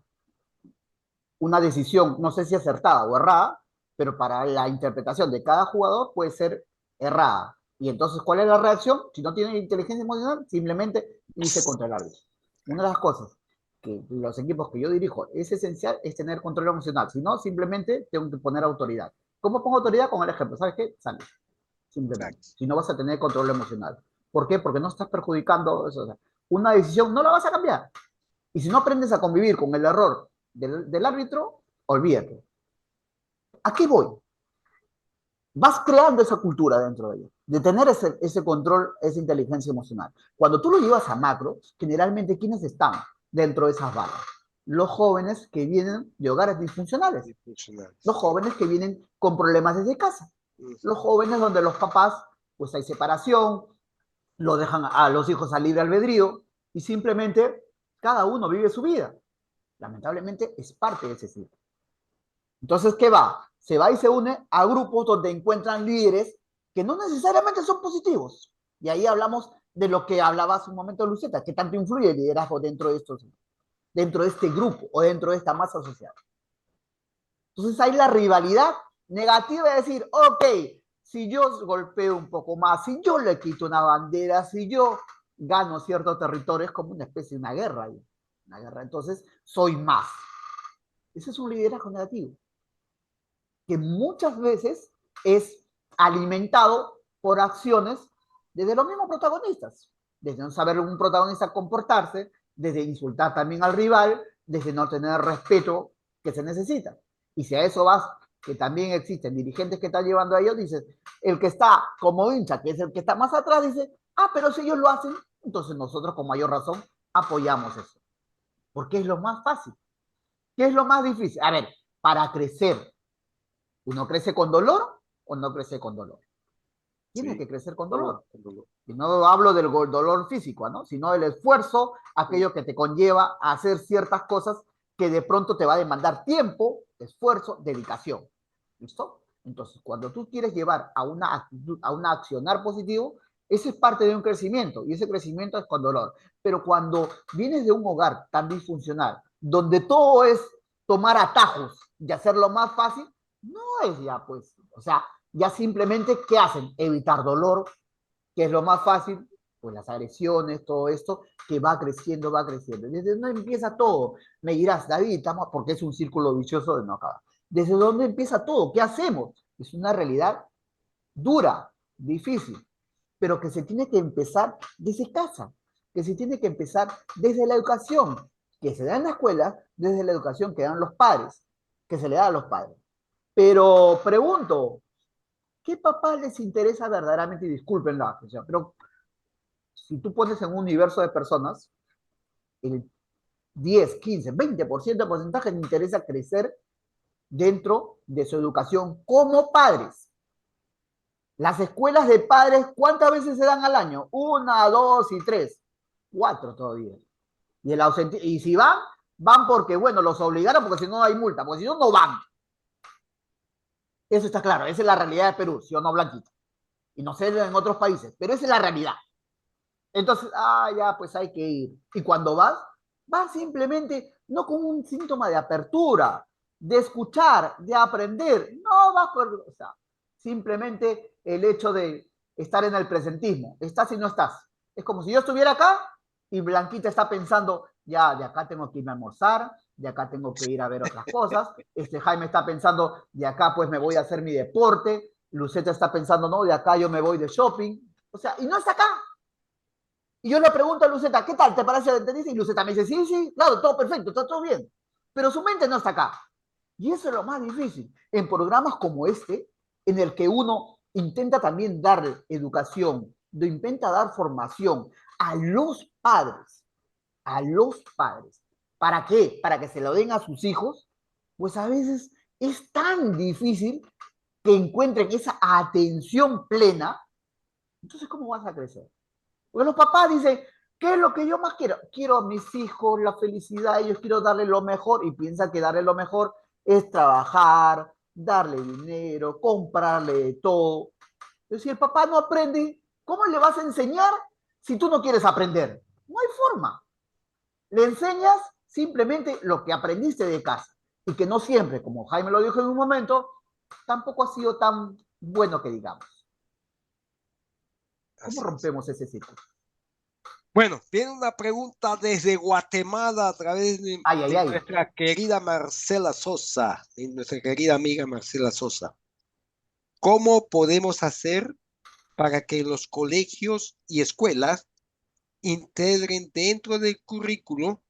Speaker 4: una decisión, no sé si acertada o errada, pero para la interpretación de cada jugador puede ser errada. Y entonces, ¿cuál es la reacción? Si no tiene inteligencia emocional, simplemente irse contra el árbitro. Una de las cosas que los equipos que yo dirijo es esencial es tener control emocional. Si no, simplemente tengo que poner autoridad. ¿Cómo pongo autoridad? Con el ejemplo. ¿Sabes qué? Sale. Simplemente.
Speaker 1: Exacto.
Speaker 4: Si no vas a tener control emocional. ¿Por qué? Porque no estás perjudicando eso. O sea, una decisión no la vas a cambiar. Y si no aprendes a convivir con el error del árbitro, olvídate. ¿A qué voy? Vas creando esa cultura dentro de ellos, de tener ese control, esa inteligencia emocional. Cuando tú lo llevas a macro, generalmente, ¿quiénes están dentro de esas balas? Los jóvenes que vienen de hogares disfuncionales, los jóvenes que vienen con problemas desde casa, los jóvenes donde los papás, pues hay separación, lo dejan a los hijos a libre albedrío y simplemente cada uno vive su vida. Lamentablemente es parte de ese ciclo. Entonces, ¿qué va? Se va y se une a grupos donde encuentran líderes que no necesariamente son positivos. Y ahí hablamos de lo que hablaba hace un momento Luceta, que tanto influye el liderazgo dentro de este grupo o dentro de esta masa social. Entonces hay la rivalidad negativa de decir, ok, si yo golpeo un poco más, si yo le quito una bandera, si yo gano cierto territorio, es como una especie de una guerra. Una guerra. Entonces, soy más. Ese es un liderazgo negativo, que muchas veces es alimentado por acciones desde los mismos protagonistas, desde no saber un protagonista comportarse, desde insultar también al rival, desde no tener el respeto que se necesita. Y si a eso vas, que también existen dirigentes que están llevando a ellos, dices, el que está como hincha, que es el que está más atrás, dice, ah, pero si ellos lo hacen, entonces nosotros con mayor razón apoyamos eso. Porque es lo más fácil. ¿Qué es lo más difícil? A ver, para crecer, ¿uno crece con dolor o no crece con dolor? Tiene
Speaker 1: Sí.
Speaker 4: que crecer con dolor. Y no hablo del dolor físico, ¿no? Sino del esfuerzo, aquello que te conlleva a hacer ciertas cosas que de pronto te va a demandar tiempo, esfuerzo, dedicación. ¿Listo? Entonces, cuando tú quieres llevar a una actitud, a un accionar positivo, ese es parte de un crecimiento y ese crecimiento es con dolor. Pero cuando vienes de un hogar tan disfuncional, donde todo es tomar atajos y hacerlo más fácil, no es ya, pues, o sea, ya simplemente, ¿qué hacen? Evitar dolor, que es lo más fácil, pues las agresiones, todo esto, que va creciendo, va creciendo. ¿Desde dónde empieza todo? Me dirás, David, estamos, porque es un círculo vicioso de no acabar. ¿Desde dónde empieza todo? ¿Qué hacemos? Es una realidad dura, difícil, pero que se tiene que empezar desde casa, que se tiene que empezar desde la educación, que se da en la escuela, desde la educación que dan los padres, que se le da a los padres. Pero pregunto, ¿qué papás les interesa verdaderamente? Y disculpen la atención, pero si tú pones en un universo de personas, el 10, 15, 20% de porcentaje le interesa crecer dentro de su educación como padres. Las escuelas de padres, ¿cuántas veces se dan al año? 1, 2 y 3. 4 todavía. Y si van porque, bueno, los obligaron porque si no hay multa, porque si no, no van. Eso está claro, esa es la realidad de Perú, ¿sí o no, Blanquita? Y no sé en otros países, pero esa es la realidad. Entonces, ya, pues hay que ir. Y cuando vas simplemente, no con un síntoma de apertura, de escuchar, de aprender. No vas o sea, simplemente el hecho de estar en el presentismo. Estás y no estás. Es como si yo estuviera acá y Blanquita está pensando, ya, de acá tengo que irme a almorzar, de acá tengo que ir a ver otras cosas. Jaime está pensando, de acá pues me voy a hacer mi deporte. Luceta está pensando, no, de acá yo me voy de shopping. O sea, y no está acá. Y yo le pregunto a Luceta, ¿qué tal? ¿Te parece lo que te dice? Y Luceta me dice, sí, sí, claro, todo perfecto, está todo bien. Pero su mente no está acá. Y eso es lo más difícil. En programas como este, en el que uno intenta también dar educación, intenta dar formación a los padres. ¿A los padres? ¿Para qué? Para que se lo den a sus hijos. Pues a veces es tan difícil que encuentren esa atención plena. Entonces, ¿cómo vas a crecer? Porque los papás dicen, ¿qué es lo que yo más quiero? Quiero a mis hijos la felicidad, ellos quiero darle lo mejor y piensan que darle lo mejor es trabajar, darle dinero, comprarle de todo. Pero si el papá no aprende, ¿cómo le vas a enseñar si tú no quieres aprender? No hay forma. Le enseñas simplemente lo que aprendiste de casa y que no siempre, como Jaime lo dijo en un momento, tampoco ha sido tan bueno que digamos. ¿Cómo rompemos ese ciclo?
Speaker 1: Bueno, viene una pregunta desde Guatemala a través de nuestra querida Marcela Sosa, de nuestra querida amiga Marcela Sosa. ¿Cómo podemos hacer para que los colegios y escuelas integren dentro del currículo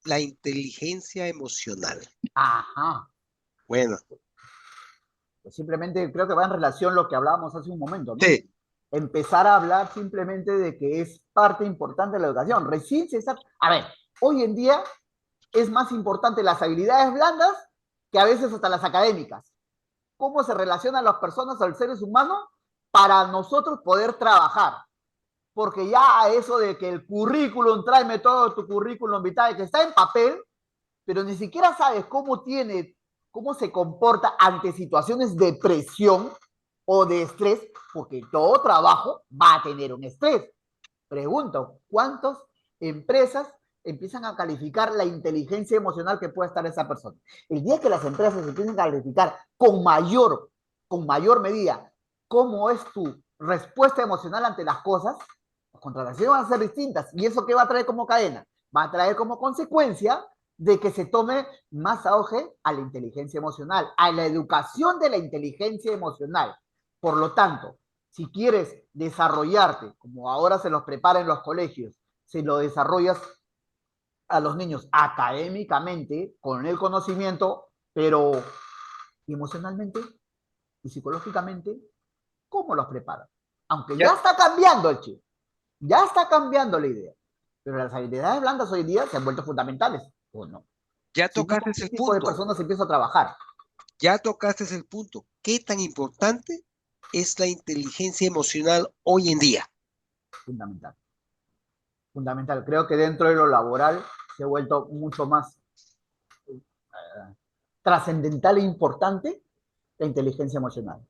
Speaker 1: la inteligencia emocional?
Speaker 4: Ajá.
Speaker 1: Bueno.
Speaker 4: Pues simplemente creo que va en relación a lo que hablábamos hace un momento, ¿no?
Speaker 1: Sí.
Speaker 4: Empezar a hablar simplemente de que es parte importante de la educación. Recién se está... A ver, hoy en día es más importante las habilidades blandas que a veces hasta las académicas. ¿Cómo se relacionan las personas a los seres humanos para nosotros poder trabajar? Porque ya eso de que el currículum, tráeme todo tu currículum vitae, que está en papel, pero ni siquiera sabes cómo se comporta ante situaciones de presión o de estrés, porque todo trabajo va a tener un estrés. Pregunto, ¿cuántas empresas empiezan a calificar la inteligencia emocional que puede estar esa persona? El día que las empresas empiecen a calificar con mayor medida cómo es tu respuesta emocional ante las cosas, las contrataciones van a ser distintas. ¿Y eso qué va a traer como cadena? Va a traer como consecuencia de que se tome más auge a la inteligencia emocional, a la educación de la inteligencia emocional. Por lo tanto, si quieres desarrollarte, como ahora se los prepara en los colegios, si lo desarrollas a los niños académicamente, con el conocimiento, pero emocionalmente y psicológicamente, ¿cómo los preparas? Aunque ya está cambiando el chip, ya está cambiando la idea, pero las habilidades blandas hoy en día se han vuelto fundamentales, ¿o no?
Speaker 1: Ya tocaste el punto.
Speaker 4: De personas empieza a trabajar.
Speaker 1: Ya tocaste el punto. ¿Qué tan importante es la inteligencia emocional hoy en día?
Speaker 4: Fundamental. Fundamental. Creo que dentro de lo laboral se ha vuelto mucho más trascendental e importante la inteligencia emocional.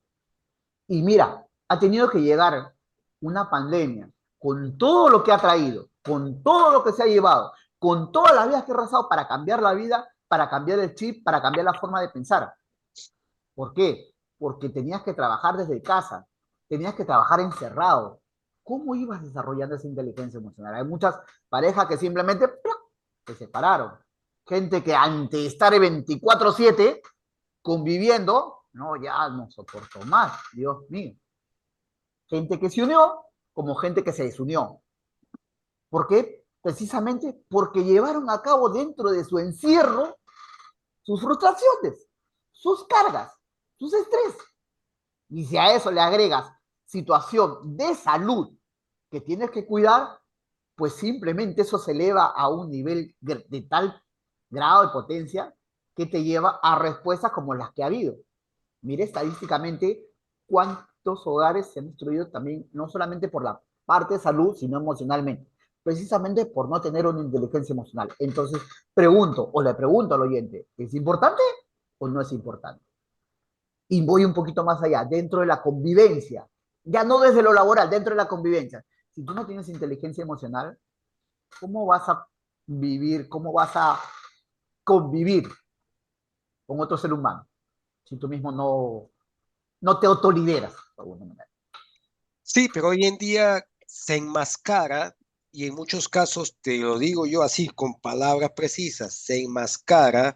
Speaker 4: Y mira, ha tenido que llegar una pandemia con todo lo que ha traído, con todo lo que se ha llevado, con todas las vidas que ha arrasado para cambiar la vida, para cambiar el chip, para cambiar la forma de pensar. ¿Por qué? Porque tenías que trabajar desde casa, tenías que trabajar encerrado. ¿Cómo ibas desarrollando esa inteligencia emocional? Hay muchas parejas que simplemente se separaron. Gente que ante estar 24/7 conviviendo, no, ya no soportó más, Dios mío. Gente que se unió como gente que se desunió. ¿Por qué? Precisamente porque llevaron a cabo dentro de su encierro sus frustraciones, sus cargas, sus estrés. Y si a eso le agregas situación de salud que tienes que cuidar, pues simplemente eso se eleva a un nivel de tal grado de potencia que te lleva a respuestas como las que ha habido. Mire estadísticamente cuántos hogares se han destruido también, no solamente por la parte de salud, sino emocionalmente, precisamente por no tener una inteligencia emocional. Entonces, pregunto, o le pregunto al oyente, ¿es importante o no es importante? Y voy un poquito más allá, dentro de la convivencia, ya no desde lo laboral, dentro de la convivencia. Si tú no tienes inteligencia emocional, ¿cómo vas a vivir, cómo vas a convivir con otro ser humano si tú mismo no te autolideras, de alguna manera?
Speaker 1: Sí, pero hoy en día se enmascara, y en muchos casos, te lo digo yo así, con palabras precisas, se enmascara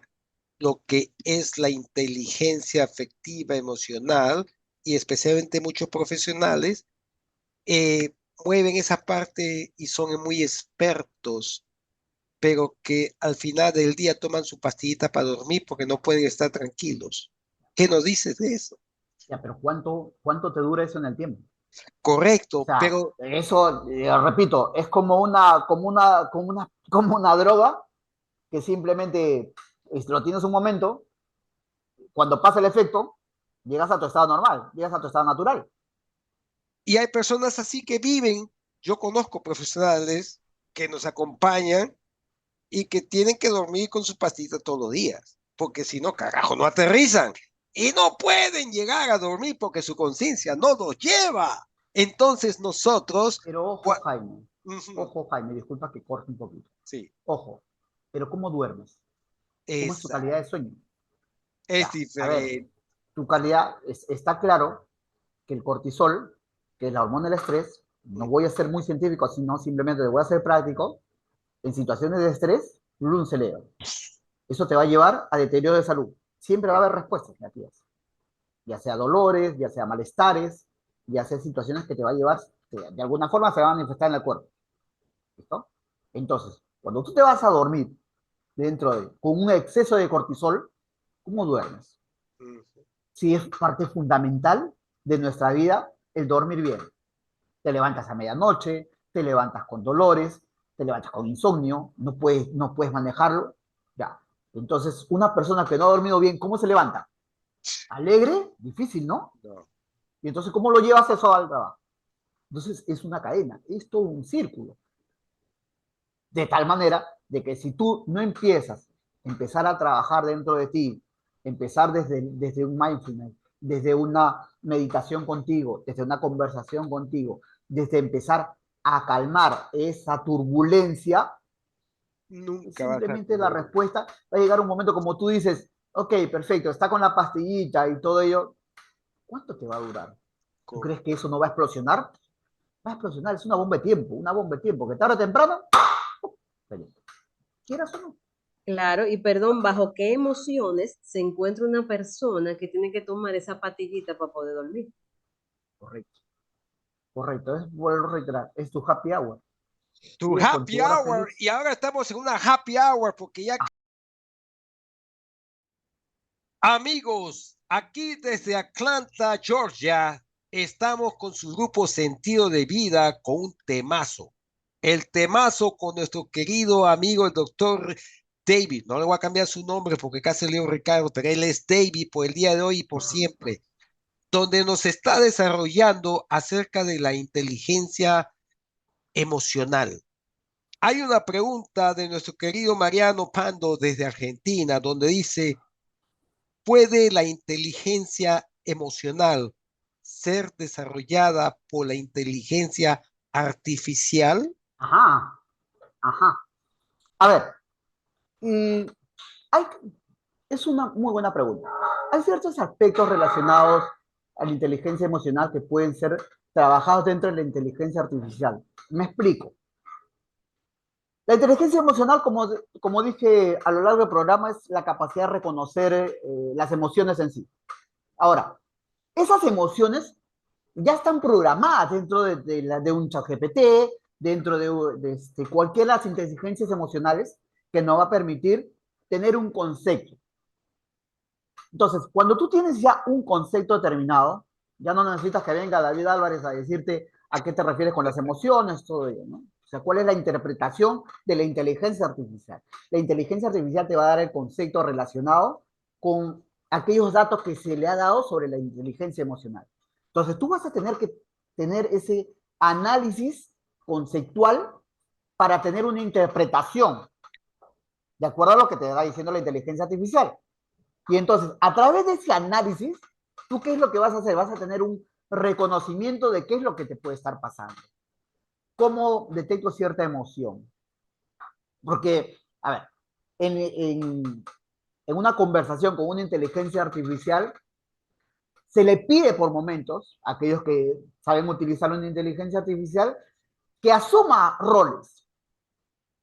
Speaker 1: lo que es la inteligencia afectiva, emocional, y especialmente muchos profesionales eh, mueven esa parte y son muy expertos, pero que al final del día toman su pastillita para dormir porque no pueden estar tranquilos. ¿Qué nos dices de eso?
Speaker 4: Ya, pero ¿cuánto te dura eso en el tiempo? O
Speaker 1: Correcto,
Speaker 4: sea,
Speaker 1: pero
Speaker 4: eso, repito, es como una droga que simplemente lo tienes un momento, cuando pasa el efecto, llegas a tu estado normal, llegas a tu estado natural.
Speaker 1: y hay personas así que viven, yo conozco profesionales que nos acompañan y que tienen que dormir con su pastita todos los días, porque si no, carajo, no aterrizan y no pueden llegar a dormir porque su conciencia no los lleva. Entonces nosotros,
Speaker 4: Pero
Speaker 1: ujú,
Speaker 4: ojo Jaime, disculpa que corte un poquito.
Speaker 1: sí,
Speaker 4: Ojo, pero ¿cómo duermes? ¿Cómo es tu
Speaker 1: esa
Speaker 4: calidad de sueño?
Speaker 1: es
Speaker 4: Ya, a ver,
Speaker 1: diferente.
Speaker 4: tu calidad, está claro que el cortisol, que es la hormona del estrés, no voy a ser muy científico, sino simplemente voy a ser práctico, en situaciones de estrés, un cerebro. Eso te va a llevar a deterioro de salud. Siempre va a haber respuestas negativas, ya sea dolores, ya sea malestares, ya sea situaciones que te va a llevar, que de alguna forma se van a manifestar en el cuerpo. ¿Listo? Entonces, cuando tú te vas a dormir con un exceso de cortisol, ¿cómo duermes?
Speaker 1: Ujú.
Speaker 4: Sí, es parte fundamental de nuestra vida el dormir bien. Te levantas a medianoche, te levantas con dolores, te levantas con insomnio, no puedes manejarlo. Ya. Entonces, una persona que no ha dormido bien, ¿cómo se levanta? ¿Alegre? Difícil, ¿no?
Speaker 1: No.
Speaker 4: Y entonces, ¿cómo lo llevas eso al trabajo? Entonces, es una cadena, es todo un círculo. De tal manera de que si tú no empezar a trabajar dentro de ti, empezar desde un mindfulness, desde una meditación contigo, desde una conversación contigo, desde empezar a calmar esa turbulencia,
Speaker 1: Nunca vas a
Speaker 4: simplemente la
Speaker 1: tener.
Speaker 4: respuesta va a llegar un momento como tú dices, ok, perfecto, está con la pastillita y todo ello, ¿cuánto te va a durar? ¿Tú crees que eso no va a explosionar? Va a explosionar, es una bomba de tiempo, que tarde o temprano, quieras o no.
Speaker 2: Claro, y perdón, ¿bajo qué emociones se encuentra una persona que tiene que tomar esa pastillita para poder dormir?
Speaker 4: Correcto, correcto, vuelvo a reiterar, es tu happy hour.
Speaker 1: Tu
Speaker 4: Sigues con
Speaker 1: happy
Speaker 4: tu hora
Speaker 1: hour,
Speaker 4: feliz.
Speaker 1: y ahora estamos en una happy hour porque ya. Amigos, aquí desde Atlanta, Georgia, estamos con su grupo Sentido de Vida con un temazo. El temazo con nuestro querido amigo el doctor David. No le voy a cambiar su nombre porque casi le digo Ricardo, pero él es David por el día de hoy y por siempre, donde nos está desarrollando acerca de la inteligencia emocional. Hay una pregunta de nuestro querido Mariano Pando desde Argentina, donde dice, ¿puede la inteligencia emocional ser desarrollada por la inteligencia artificial?
Speaker 4: Ajá, ajá. A ver, y hay, es una muy buena pregunta. Hay ciertos aspectos relacionados a la inteligencia emocional que pueden ser trabajados dentro de la inteligencia artificial. Me explico. La inteligencia emocional, como dije a lo largo del programa, es la capacidad de reconocer las emociones en sí. Ahora, esas emociones ya están programadas dentro de un chat GPT, dentro de cualquiera de las inteligencias emocionales que nos va a permitir tener un concepto. Entonces, cuando tú tienes ya un concepto determinado, ya no necesitas que venga David Álvarez a decirte a qué te refieres con las emociones, todo ello, ¿no? sea, ¿cuál es la interpretación de la inteligencia artificial? La inteligencia artificial te va a dar el concepto relacionado con aquellos datos que se le ha dado sobre la inteligencia emocional. Entonces, tú vas a tener que tener ese análisis conceptual para tener una interpretación de acuerdo a lo que te va diciendo la inteligencia artificial. Y entonces, a través de ese análisis, ¿tú qué es lo que vas a hacer? Vas a tener un reconocimiento de qué es lo que te puede estar pasando. ¿Cómo detecto cierta emoción? Porque, a ver, en una conversación con una inteligencia artificial, se le pide por momentos a aquellos que saben utilizar una inteligencia artificial que asuma roles.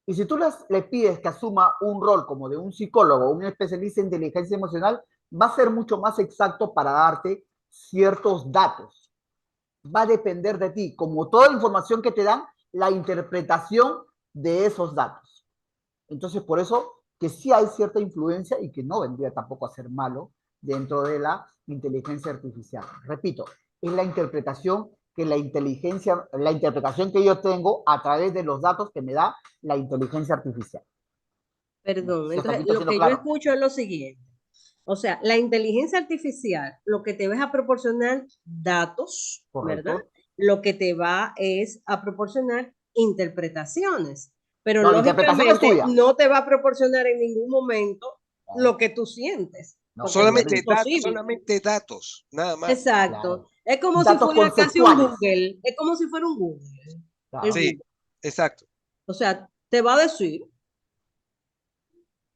Speaker 4: Y si tú le pides que asuma un rol como de un psicólogo, un especialista en inteligencia emocional, va a ser mucho más exacto para darte ciertos datos. Va a depender de ti, como toda información que te dan, la interpretación de esos datos. Entonces, por eso que sí hay cierta influencia y que no vendría tampoco a ser malo dentro de la inteligencia artificial. Repito, es la interpretación la interpretación que yo tengo a través de los datos que me da la inteligencia artificial.
Speaker 2: Perdón,
Speaker 4: Si hasta aquí
Speaker 2: entonces
Speaker 4: está
Speaker 2: lo
Speaker 4: siendo
Speaker 2: que yo
Speaker 4: claro.
Speaker 2: escucho es lo siguiente. O sea, la inteligencia artificial lo que te va es a proporcionar datos, ¿verdad?
Speaker 4: Correcto.
Speaker 2: Lo que te va es a proporcionar interpretaciones, pero
Speaker 4: No, la interpretación es
Speaker 2: lógicamente
Speaker 4: tuya.
Speaker 2: no te va a proporcionar en ningún momento lo que tú sientes,
Speaker 4: No,
Speaker 2: porque no es
Speaker 4: obviamente.
Speaker 2: imposible.
Speaker 1: Solamente datos, nada más.
Speaker 2: Exacto.
Speaker 4: Claro.
Speaker 2: Es como si
Speaker 4: Datos
Speaker 2: fuera casi un
Speaker 4: conceptuales.
Speaker 2: Google, es como si fuera un Google, el
Speaker 4: Claro.
Speaker 1: Sí,
Speaker 2: Google.
Speaker 1: exacto.
Speaker 2: O sea, te va a decir,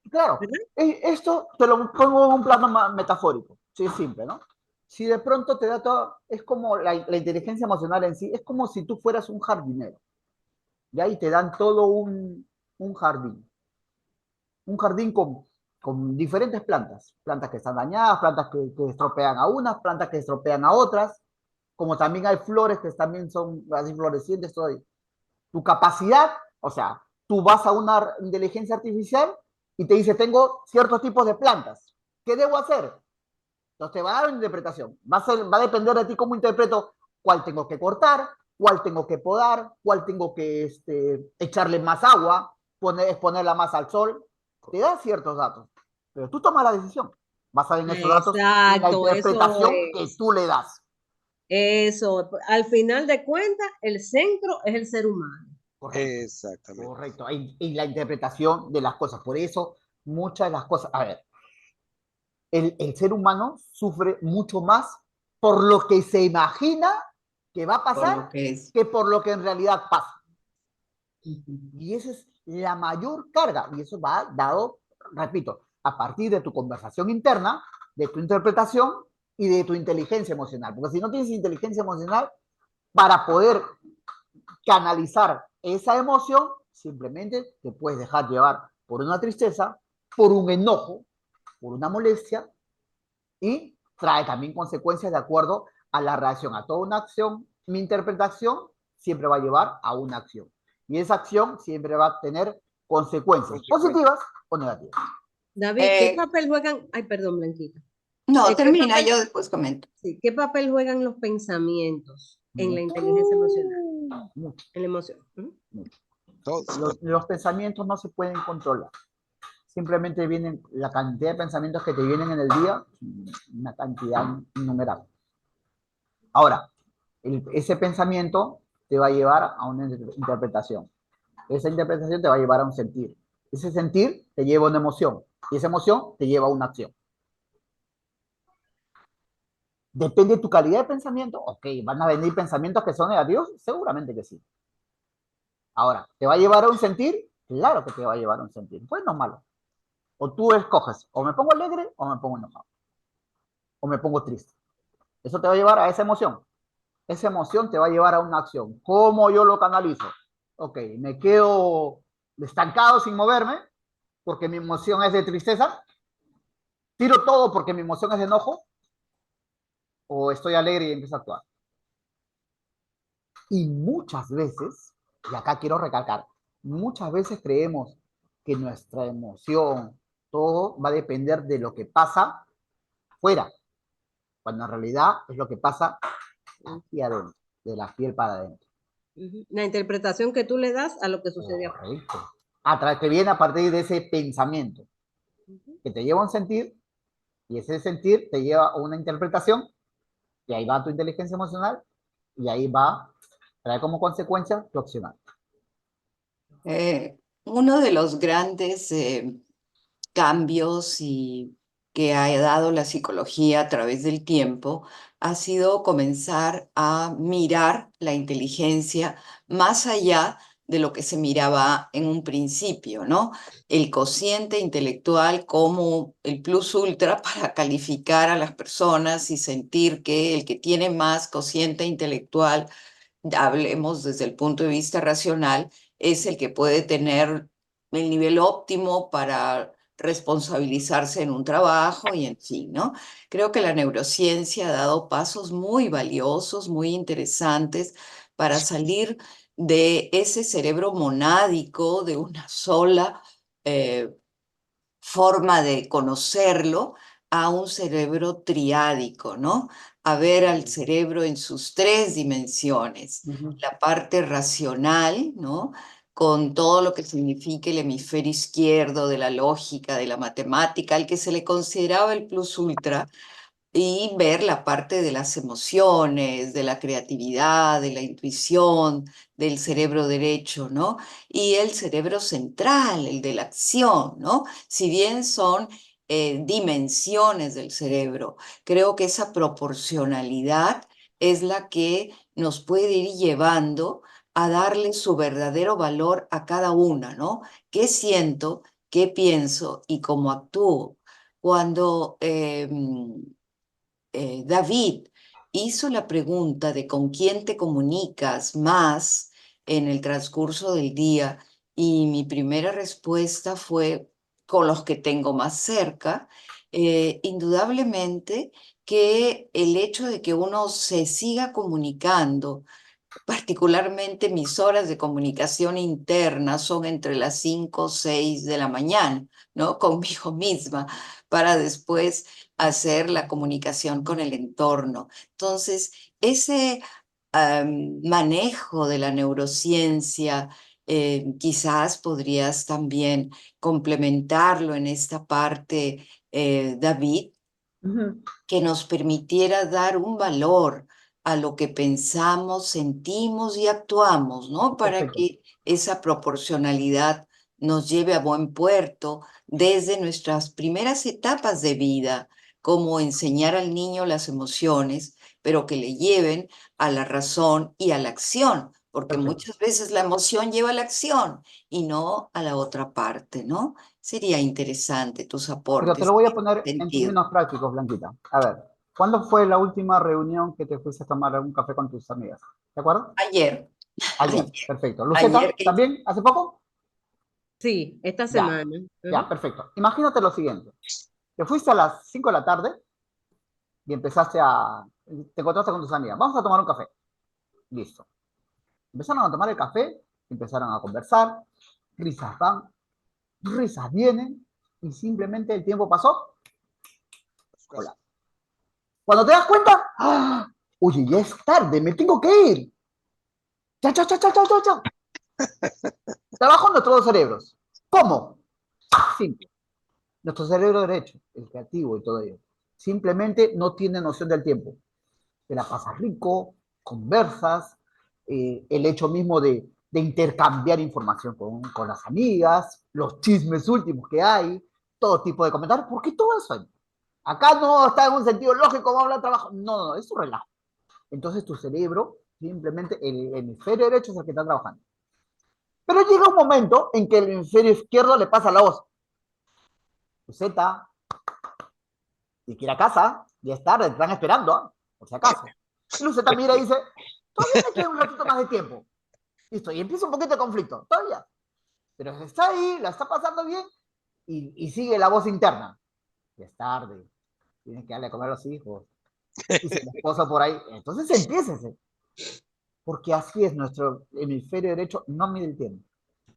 Speaker 4: Claro,
Speaker 2: ¿verdad?
Speaker 4: esto te lo pongo en un plano metafórico, sí, es simple, ¿no? Si de pronto te da todo, es como la inteligencia emocional en sí, es como si tú fueras un jardinero, ¿ya? Y te dan todo un jardín con diferentes plantas que están dañadas, plantas que estropean a unas, plantas que estropean a otras, como también hay flores que también son así florecientes, todo ahí. Tu capacidad, o sea, tú vas a una inteligencia artificial y te dice, tengo ciertos tipos de plantas. ¿Qué debo hacer? Entonces te va a dar una interpretación. Va a depender de ti cómo interpreto cuál tengo que cortar, cuál tengo que podar, cuál tengo que echarle más agua, exponerla más al sol. Te da ciertos datos, pero tú tomas la decisión basada en esos datos y en la
Speaker 2: Exacto, eso
Speaker 4: interpretación que
Speaker 2: es.
Speaker 4: tú le das.
Speaker 2: Eso, al final de cuentas, el centro es el ser humano.
Speaker 4: Correcto.
Speaker 1: Exactamente.
Speaker 4: Correcto. Y la interpretación de las cosas. Por eso, muchas de las cosas. A ver, el ser humano sufre mucho más por lo que se imagina que va a
Speaker 3: por
Speaker 4: pasar
Speaker 3: lo que es.
Speaker 4: que por lo que en realidad pasa.
Speaker 3: Ujú.
Speaker 4: Y esa es la mayor carga. Y eso va dado, repito, a partir de tu conversación interna, de tu interpretación y de tu inteligencia emocional. Porque si no tienes inteligencia emocional, para poder canalizar esa emoción, simplemente te puedes dejar llevar por una tristeza, por un enojo, por una molestia y trae también consecuencias de acuerdo a la reacción a toda una acción. Mi interpretación siempre va a llevar a una acción y esa acción siempre va a tener consecuencias positivas o negativas.
Speaker 2: David, ¿qué papel juegan? Ay, perdón, Blanquita.
Speaker 3: No,
Speaker 2: ¿Qué
Speaker 3: termina,
Speaker 2: papel,
Speaker 3: yo después comento.
Speaker 2: sí, ¿qué papel juegan los pensamientos en la inteligencia emocional?
Speaker 4: Mucho,
Speaker 2: En la emoción. ¿Mm?
Speaker 4: mucho.
Speaker 1: Todos.
Speaker 4: Los pensamientos no se pueden controlar. Simplemente vienen la cantidad de pensamientos que te vienen en el día, una cantidad innumerable. Ahora, ese pensamiento te va a llevar a una interpretación. Esa interpretación te va a llevar a un sentir. Ese sentir te lleva a una emoción. Y esa emoción te lleva a una acción. Depende de tu calidad de pensamiento. Ok, ¿van a venir pensamientos que son negativos? Seguramente que sí. Ahora, ¿te va a llevar a un sentir? Claro que te va a llevar a un sentir. Bueno o malo. O tú escoges, o me pongo alegre o me pongo enojado. O me pongo triste. Eso te va a llevar a esa emoción. Esa emoción te va a llevar a una acción. ¿Cómo yo lo canalizo? Ok, me quedo estancado sin moverme porque mi emoción es de tristeza. Tiro todo porque mi emoción es de enojo. O estoy alegre y empiezo a actuar. Y muchas veces, y acá quiero recalcar, muchas veces creemos que nuestra emoción, todo va a depender de lo que pasa fuera, cuando en realidad es lo que pasa aquí adentro, de la piel para adentro.
Speaker 2: La interpretación que tú le das a lo que sucede afuera.
Speaker 4: Correcto. Que viene a partir de ese pensamiento, que te lleva a un sentir, y ese sentir te lleva a una interpretación, y ahí va tu inteligencia emocional, y ahí va, trae como consecuencia tu accionar.
Speaker 3: Uno de los grandes cambios que ha dado la psicología a través del tiempo ha sido comenzar a mirar la inteligencia más allá de lo que se miraba en un principio, ¿no? El cociente intelectual como el plus ultra para calificar a las personas y sentir que el que tiene más cociente intelectual, hablemos desde el punto de vista racional, es el que puede tener el nivel óptimo para responsabilizarse en un trabajo y en fin, ¿no? Creo que la neurociencia ha dado pasos muy valiosos, muy interesantes para salir de ese cerebro monádico, de una sola forma de conocerlo, a un cerebro triádico, ¿no? A ver al cerebro en sus tres dimensiones, la parte racional, ¿no? Con todo lo que significa el hemisferio izquierdo de la lógica, de la matemática, al que se le consideraba el plus ultra, y ver la parte de las emociones, de la creatividad, de la intuición, del cerebro derecho, ¿no? Y el cerebro central, el de la acción, ¿no? Si bien son dimensiones del cerebro, creo que esa proporcionalidad es la que nos puede ir llevando a darle su verdadero valor a cada una, ¿no? ¿Qué siento, qué pienso y cómo actúo? Cuando David hizo la pregunta de con quién te comunicas más en el transcurso del día, y mi primera respuesta fue con los que tengo más cerca. Indudablemente que el hecho de que uno se siga comunicando, particularmente mis horas de comunicación interna son entre las 5 o 6 de la mañana, ¿no? Conmigo misma, para después hacer la comunicación con el entorno. Entonces, ese manejo de la neurociencia, quizás podrías también complementarlo en esta parte, David, que nos permitiera dar un valor a lo que pensamos, sentimos y actuamos, ¿no? Para
Speaker 4: Perfecto.
Speaker 3: que esa proporcionalidad nos lleve a buen puerto desde nuestras primeras etapas de vida, como enseñar al niño las emociones, pero que le lleven a la razón y a la acción, porque
Speaker 4: Perfecto.
Speaker 3: muchas veces la emoción lleva a la acción y no a la otra parte, ¿no? Sería interesante tus
Speaker 4: Pero te
Speaker 3: aportes
Speaker 4: lo voy a
Speaker 3: en
Speaker 4: poner
Speaker 3: ese
Speaker 4: en
Speaker 3: sentido.
Speaker 4: términos prácticos, Blanquita. A ver, ¿cuándo fue la última reunión que te fuiste a tomar un café con tus amigas? ¿De acuerdo?
Speaker 3: Ayer,
Speaker 4: Ayer,
Speaker 3: ayer,
Speaker 4: perfecto.
Speaker 3: ayer
Speaker 4: ¿Luceta,
Speaker 3: que
Speaker 4: también, hace poco?
Speaker 2: Sí, esta
Speaker 4: Ya,
Speaker 2: semana.
Speaker 4: ya, perfecto. Imagínate lo siguiente. Te fuiste a las 5 de la tarde y te encontraste con tus amigas. Vamos a tomar un café. Listo. Empezaron a tomar el café, empezaron a conversar, risas van, risas vienen, y simplemente el tiempo pasó. Hola. Cuando te das cuenta, ¡ah! Oye, ya es tarde, me tengo que ir. Chao, chao, chao, chao, chao, chao, chao. Trabajan nuestros dos cerebros. ¿Cómo? Simple. Nuestro cerebro derecho, el creativo y todo ello, simplemente no tiene noción del tiempo. Te la pasas rico, conversas, el hecho mismo de intercambiar información con las amigas, los chismes últimos que hay, todo tipo de comentarios, porque todo eso acá no está en un sentido lógico, vamos a hablar de trabajo, no, es un relajo. Entonces tu cerebro, simplemente el hemisferio derecho es el que está trabajando. Pero llega un momento en que el hemisferio izquierdo le pasa la voz. Z, y que ir a casa, ya es tarde, te están esperando, ¿eh? Por si acaso. Y Luceta mira y dice, todavía me queda un ratito más de tiempo. Listo, y empieza un poquito de conflicto, todavía. Pero está ahí, la está pasando bien, y sigue la voz interna. Ya es tarde, tienes que darle a comer a los hijos. Y si la esposa por ahí, entonces empieza ese. Porque así es, nuestro hemisferio derecho no mide el tiempo.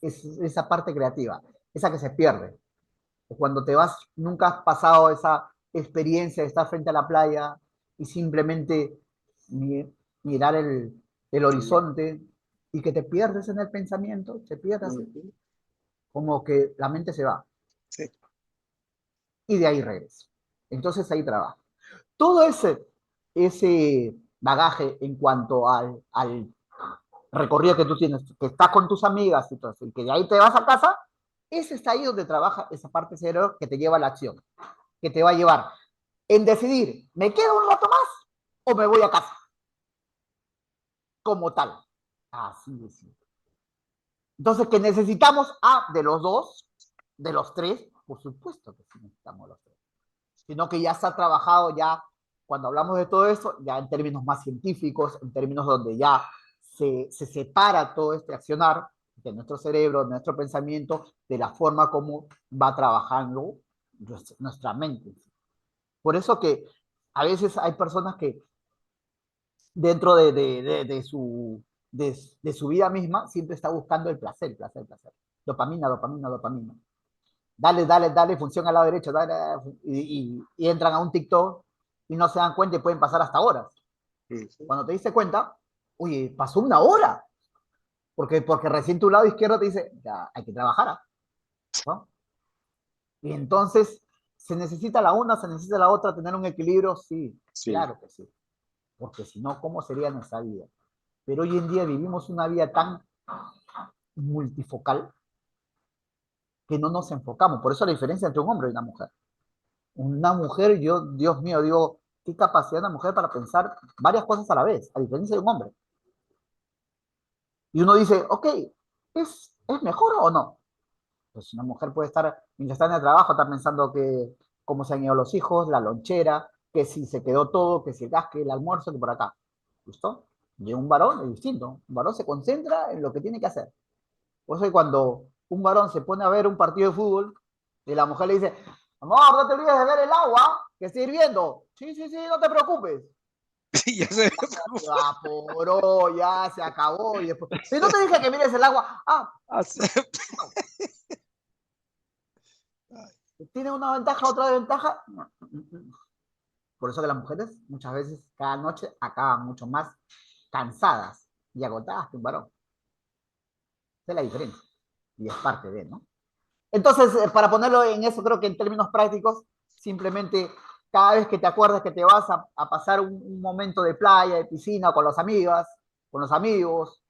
Speaker 4: Es esa parte creativa, esa que se pierde. Cuando te vas, nunca has pasado esa experiencia de estar frente a la playa, y simplemente mirar el horizonte, y que te pierdes en el pensamiento, te pierdes, como que la mente se va.
Speaker 1: Sí.
Speaker 4: Y de ahí regresa. Entonces ahí trabaja. Todo ese bagaje en cuanto al recorrido que tú tienes, que estás con tus amigas y todo eso, y que de ahí te vas a casa, ese está ahí donde trabaja esa parte cerebro que te lleva a la acción, que te va a llevar en decidir, ¿me quedo un rato más o me voy a casa? Como tal. Así es. Entonces, ¿qué necesitamos? De los dos, de los tres, por supuesto que sí necesitamos los tres. Sino que ya está trabajado ya, cuando hablamos de todo eso, ya en términos más científicos, en términos donde ya se separa todo este accionar de nuestro cerebro, de nuestro pensamiento, de la forma como va trabajando nuestra mente. Por eso que a veces hay personas que dentro de su vida misma siempre está buscando el placer, el placer, el placer. Dopamina, dopamina, dopamina. Dale, dale, dale, función al lado derecho, dale, y entran a un TikTok y no se dan cuenta y pueden pasar hasta horas. Cuando te diste cuenta, oye, pasó una hora, porque recién tu lado izquierdo te dice, ya hay que trabajar, ¿no? Y entonces, ¿se necesita la una, se necesita la otra, tener un equilibrio? Sí,
Speaker 1: Sí.
Speaker 4: claro que sí. Porque si no, ¿cómo sería nuestra vida? Pero hoy en día vivimos una vida tan multifocal que no nos enfocamos. Por eso la diferencia entre un hombre y una mujer. Una mujer, yo, Dios mío, digo, qué capacidad de una mujer para pensar varias cosas a la vez, a diferencia de un hombre. Y uno dice, ok, ¿es mejor o no? Pues una mujer puede estar, mientras está en el trabajo, está pensando que cómo se han ido los hijos, la lonchera, que si se quedó todo, que si el gas, que el almuerzo, que por acá. ¿Listo? Y un varón es distinto. Un varón se concentra en lo que tiene que hacer. Por eso que cuando un varón se pone a ver un partido de fútbol y la mujer le dice, amor, no te olvides de ver el agua que está hirviendo. Sí, sí, sí, no te preocupes.
Speaker 1: Sí, ya se
Speaker 4: Se evaporó, ya se acabó. Y después, si no te dije que mires el agua, ¿tiene una ventaja, otra desventaja? No. Por eso que las mujeres muchas veces cada noche acaban mucho más cansadas y agotadas que un varón. Esa es la diferencia. Y es parte de, ¿no? Entonces, para ponerlo en eso, creo que en términos prácticos, simplemente cada vez que te acuerdas que te vas a pasar un momento de playa, de piscina, con las amigas, con los amigos,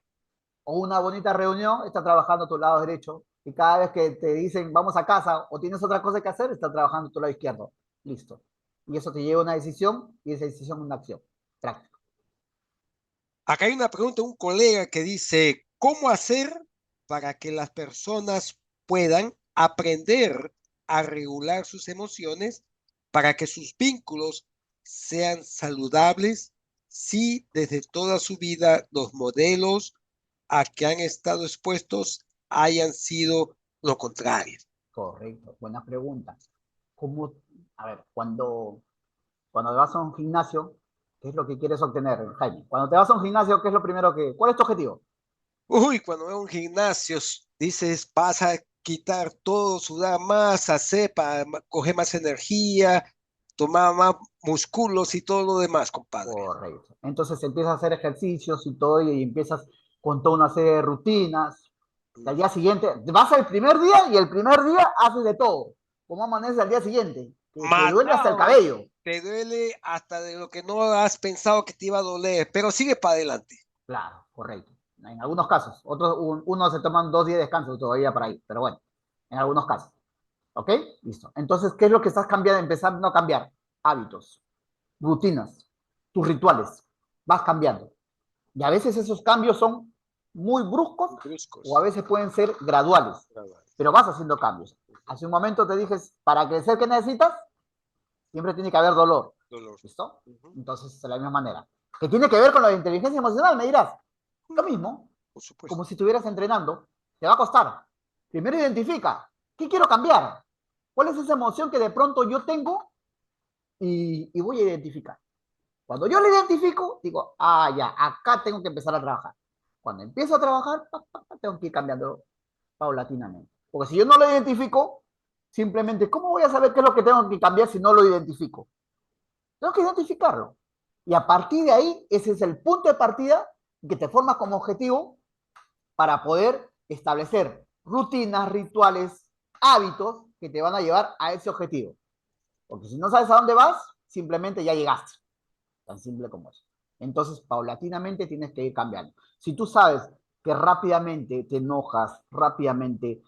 Speaker 4: o una bonita reunión, está trabajando tu lado derecho. Y cada vez que te dicen vamos a casa o tienes otra cosa que hacer, está trabajando tu lado izquierdo. Listo. Y eso te lleva a una decisión y esa decisión una acción práctica.
Speaker 1: Acá hay una pregunta de un colega que dice, ¿cómo hacer para que las personas puedan aprender a regular sus emociones para que sus vínculos sean saludables si desde toda su vida los modelos a que han estado expuestos hayan sido lo contrario?
Speaker 4: Correcto, buena pregunta. ¿Cómo, a ver, cuando vas a un gimnasio, ¿qué es lo que quieres obtener, Jaime? Cuando te vas a un gimnasio, ¿qué es lo primero cuál es tu objetivo?
Speaker 1: Uy, cuando veo un gimnasio, dices, vas a quitar todo, sudar más, hacer para coger más energía, tomar más músculos y todo lo demás, compadre.
Speaker 4: Correcto. Entonces empiezas a hacer ejercicios y todo, y empiezas con toda una serie de rutinas. Al día siguiente, vas al primer día y el primer día haces de todo. ¿Cómo amaneces al día siguiente? Que te duele hasta el
Speaker 1: Matado,
Speaker 4: cabello.
Speaker 1: te duele hasta de lo que no has pensado que te iba a doler, pero sigue para adelante.
Speaker 4: Claro, correcto. En algunos casos. Otros, unos se toman 2 días de descanso todavía para ahí. Pero bueno, en algunos casos. ¿Ok? Listo. Entonces, ¿qué es lo que estás cambiando? Empezando a cambiar. Hábitos, rutinas, tus rituales. Vas cambiando. Y a veces esos cambios son muy bruscos o a veces pueden ser graduales. Pero vas haciendo cambios. Hace un momento te dije, para crecer, ¿qué necesitas? Siempre tiene que haber dolor. ¿Listo? Entonces, de la misma manera. ¿Qué tiene que ver con la inteligencia emocional? Me dirás. Lo mismo.
Speaker 1: Por supuesto.
Speaker 4: Como si estuvieras entrenando. Te va a costar. Primero identifica. ¿Qué quiero cambiar? ¿Cuál es esa emoción que de pronto yo tengo y voy a identificar? Cuando yo la identifico, digo, ya, acá tengo que empezar a trabajar. Cuando empiezo a trabajar, tengo que ir cambiando paulatinamente. Porque si yo no lo identifico, simplemente, ¿cómo voy a saber qué es lo que tengo que cambiar si no lo identifico? Tengo que identificarlo. Y a partir de ahí, ese es el punto de partida que te formas como objetivo para poder establecer rutinas, rituales, hábitos que te van a llevar a ese objetivo. Porque si no sabes a dónde vas, simplemente ya llegaste. Tan simple como eso. Entonces, paulatinamente tienes que ir cambiando. Si tú sabes que rápidamente te enojas, rápidamente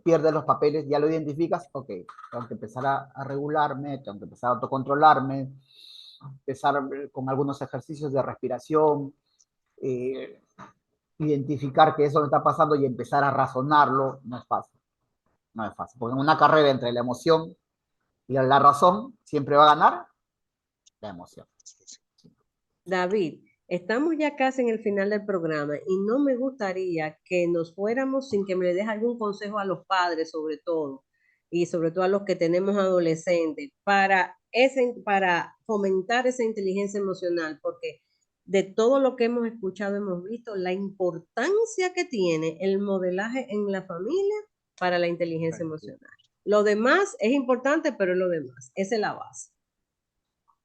Speaker 4: pierdes los papeles, ya lo identificas, ok, tengo que empezar a regularme, tengo que empezar a autocontrolarme, empezar con algunos ejercicios de respiración, identificar que eso me está pasando y empezar a razonarlo, no es fácil. No es fácil, porque en una carrera entre la emoción y la razón, siempre va a ganar la emoción.
Speaker 2: David, estamos ya casi en el final del programa y no me gustaría que nos fuéramos sin que me le des algún consejo a los padres, sobre todo, y sobre todo a los que tenemos adolescentes, para fomentar esa inteligencia emocional, porque de todo lo que hemos escuchado, hemos visto la importancia que tiene el modelaje en la familia para la inteligencia emocional. Lo demás es importante, pero es lo demás, esa es la base.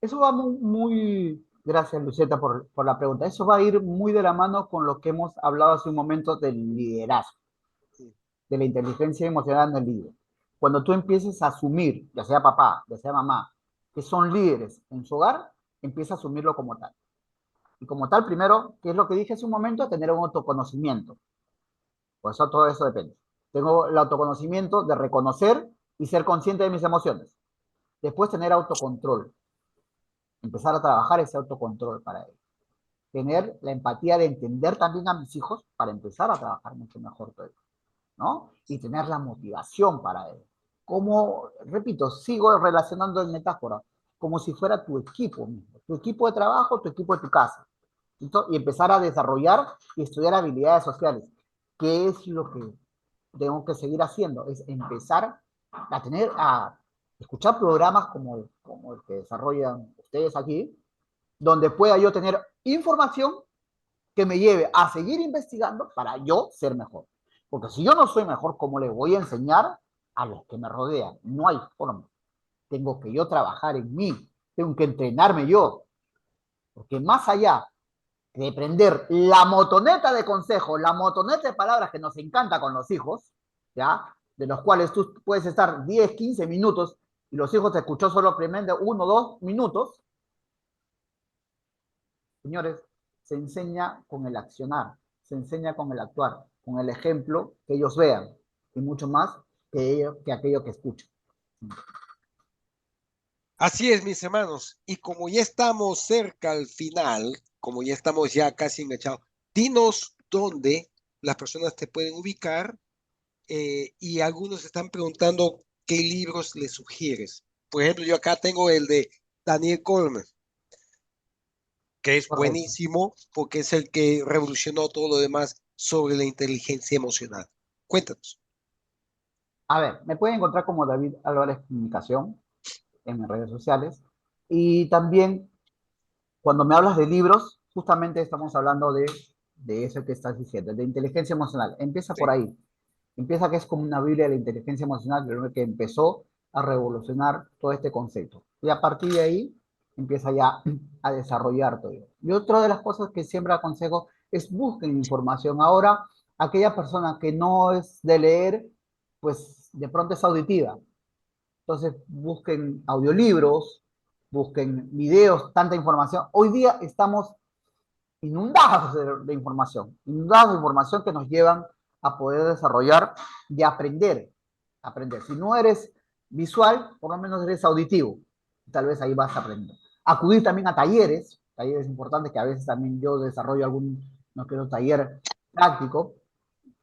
Speaker 4: Eso va muy gracias Luceta por la pregunta, eso va a ir muy de la mano con lo que hemos hablado hace un momento del liderazgo, de la inteligencia emocional en el líder. Cuando tú empieces a asumir, ya sea papá, ya sea mamá, que son líderes en su hogar, empieza a asumirlo como tal. Y como tal, primero, ¿qué es lo que dije hace un momento? Tener un autoconocimiento. Por eso todo eso depende. Tengo el autoconocimiento de reconocer y ser consciente de mis emociones. Después tener autocontrol. Empezar a trabajar ese autocontrol para él. Tener la empatía de entender también a mis hijos para empezar a trabajar mucho mejor todo eso, ¿no? Y tener la motivación para él. Como, repito, sigo relacionando en metáfora, como si fuera tu equipo mismo, tu equipo de trabajo, tu equipo de tu casa. Y empezar a desarrollar y estudiar habilidades sociales. ¿Qué es lo que tengo que seguir haciendo? Es empezar a escuchar programas como el que desarrollan ustedes aquí, donde pueda yo tener información que me lleve a seguir investigando para yo ser mejor. Porque si yo no soy mejor, ¿cómo le voy a enseñar a los que me rodean? No hay forma. Tengo que yo trabajar en mí, tengo que entrenarme yo. Porque más allá de prender la motoneta de consejos, la motoneta de palabras que nos encanta con los hijos, ¿ya? De los cuales tú puedes estar 10, 15 minutos y los hijos te escuchó solo primero 1 o 2 minutos. Señores, se enseña con el accionar, se enseña con el actuar, con el ejemplo que ellos vean y mucho más que aquello que escuchan.
Speaker 1: Así es, mis hermanos. Y como ya estamos cerca al final, como ya estamos ya casi enganchados, dinos dónde las personas te pueden ubicar y algunos están preguntando qué libros les sugieres. Por ejemplo, yo acá tengo el de Daniel Goleman, que es
Speaker 4: Correcto.
Speaker 1: buenísimo porque es el que revolucionó todo lo demás sobre la inteligencia emocional. Cuéntanos.
Speaker 4: A ver, me pueden encontrar como David Álvarez Comunicación en mis redes sociales. Y también, cuando me hablas de libros, justamente estamos hablando de eso que estás diciendo, de inteligencia emocional. Empieza por
Speaker 1: Sí.
Speaker 4: ahí. Empieza que es como una Biblia de la inteligencia emocional, que empezó a revolucionar todo este concepto. Y a partir de ahí empieza ya a desarrollar todo. Y otra de las cosas que siempre aconsejo es busquen información. Ahora, aquella persona que no es de leer, pues de pronto es auditiva. Entonces busquen audiolibros, busquen videos, tanta información. Hoy día estamos inundados de información que nos llevan a poder desarrollar y aprender. Si no eres visual, por lo menos eres auditivo. Tal vez ahí vas a aprender. Acudir también a talleres importantes que a veces también yo desarrollo no quiero taller práctico,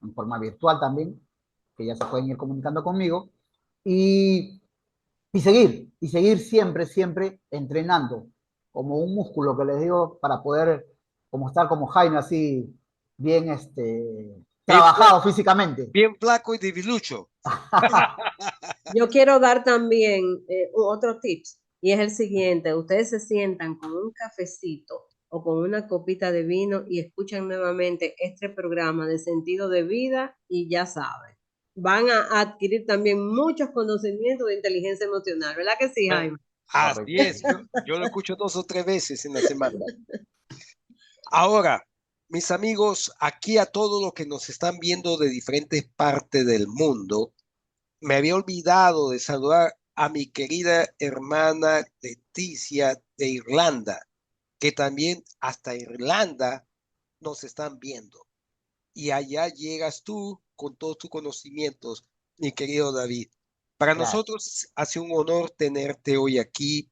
Speaker 4: en forma virtual también, que ya se pueden ir comunicando conmigo. Y seguir siempre entrenando, como un músculo que les digo, para poder como estar como Jaime, así bien trabajado físicamente.
Speaker 1: Bien flaco y debilucho.
Speaker 2: Yo quiero dar también otro tips y es el siguiente. Ustedes se sientan con un cafecito o con una copita de vino y escuchan nuevamente este programa de sentido de vida y ya saben, van a adquirir también muchos conocimientos de inteligencia emocional, ¿verdad que sí, Jaime?
Speaker 1: Así es, yo lo escucho 2 o 3 veces en la semana. Ahora, Mis amigos, aquí a todos los que nos están viendo de diferentes partes del mundo, me había olvidado de saludar a mi querida hermana Leticia de Irlanda, que también hasta Irlanda nos están viendo. Y allá llegas tú con todos tus conocimientos, mi querido David. Para
Speaker 4: Claro,
Speaker 1: nosotros hace un honor tenerte hoy aquí.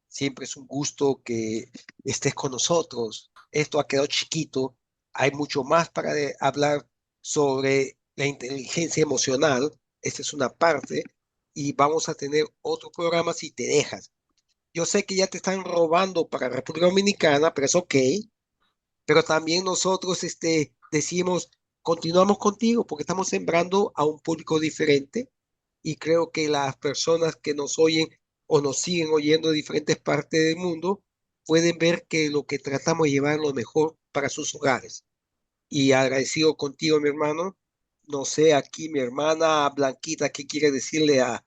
Speaker 1: Siempre es un gusto que estés con nosotros. Esto ha quedado chiquito. Hay mucho más para hablar sobre la inteligencia emocional. Esta es una parte y vamos a tener otro programa si te dejas. Yo sé que ya te están robando para República Dominicana, pero es ok. Pero también nosotros decimos, continuamos contigo porque estamos sembrando a un público diferente y creo que las personas que nos oyen o nos siguen oyendo de diferentes partes del mundo pueden ver que lo que tratamos de llevar lo mejor para sus hogares. Y agradecido contigo, mi hermano. No sé, aquí mi hermana Blanquita, ¿qué quiere decirle a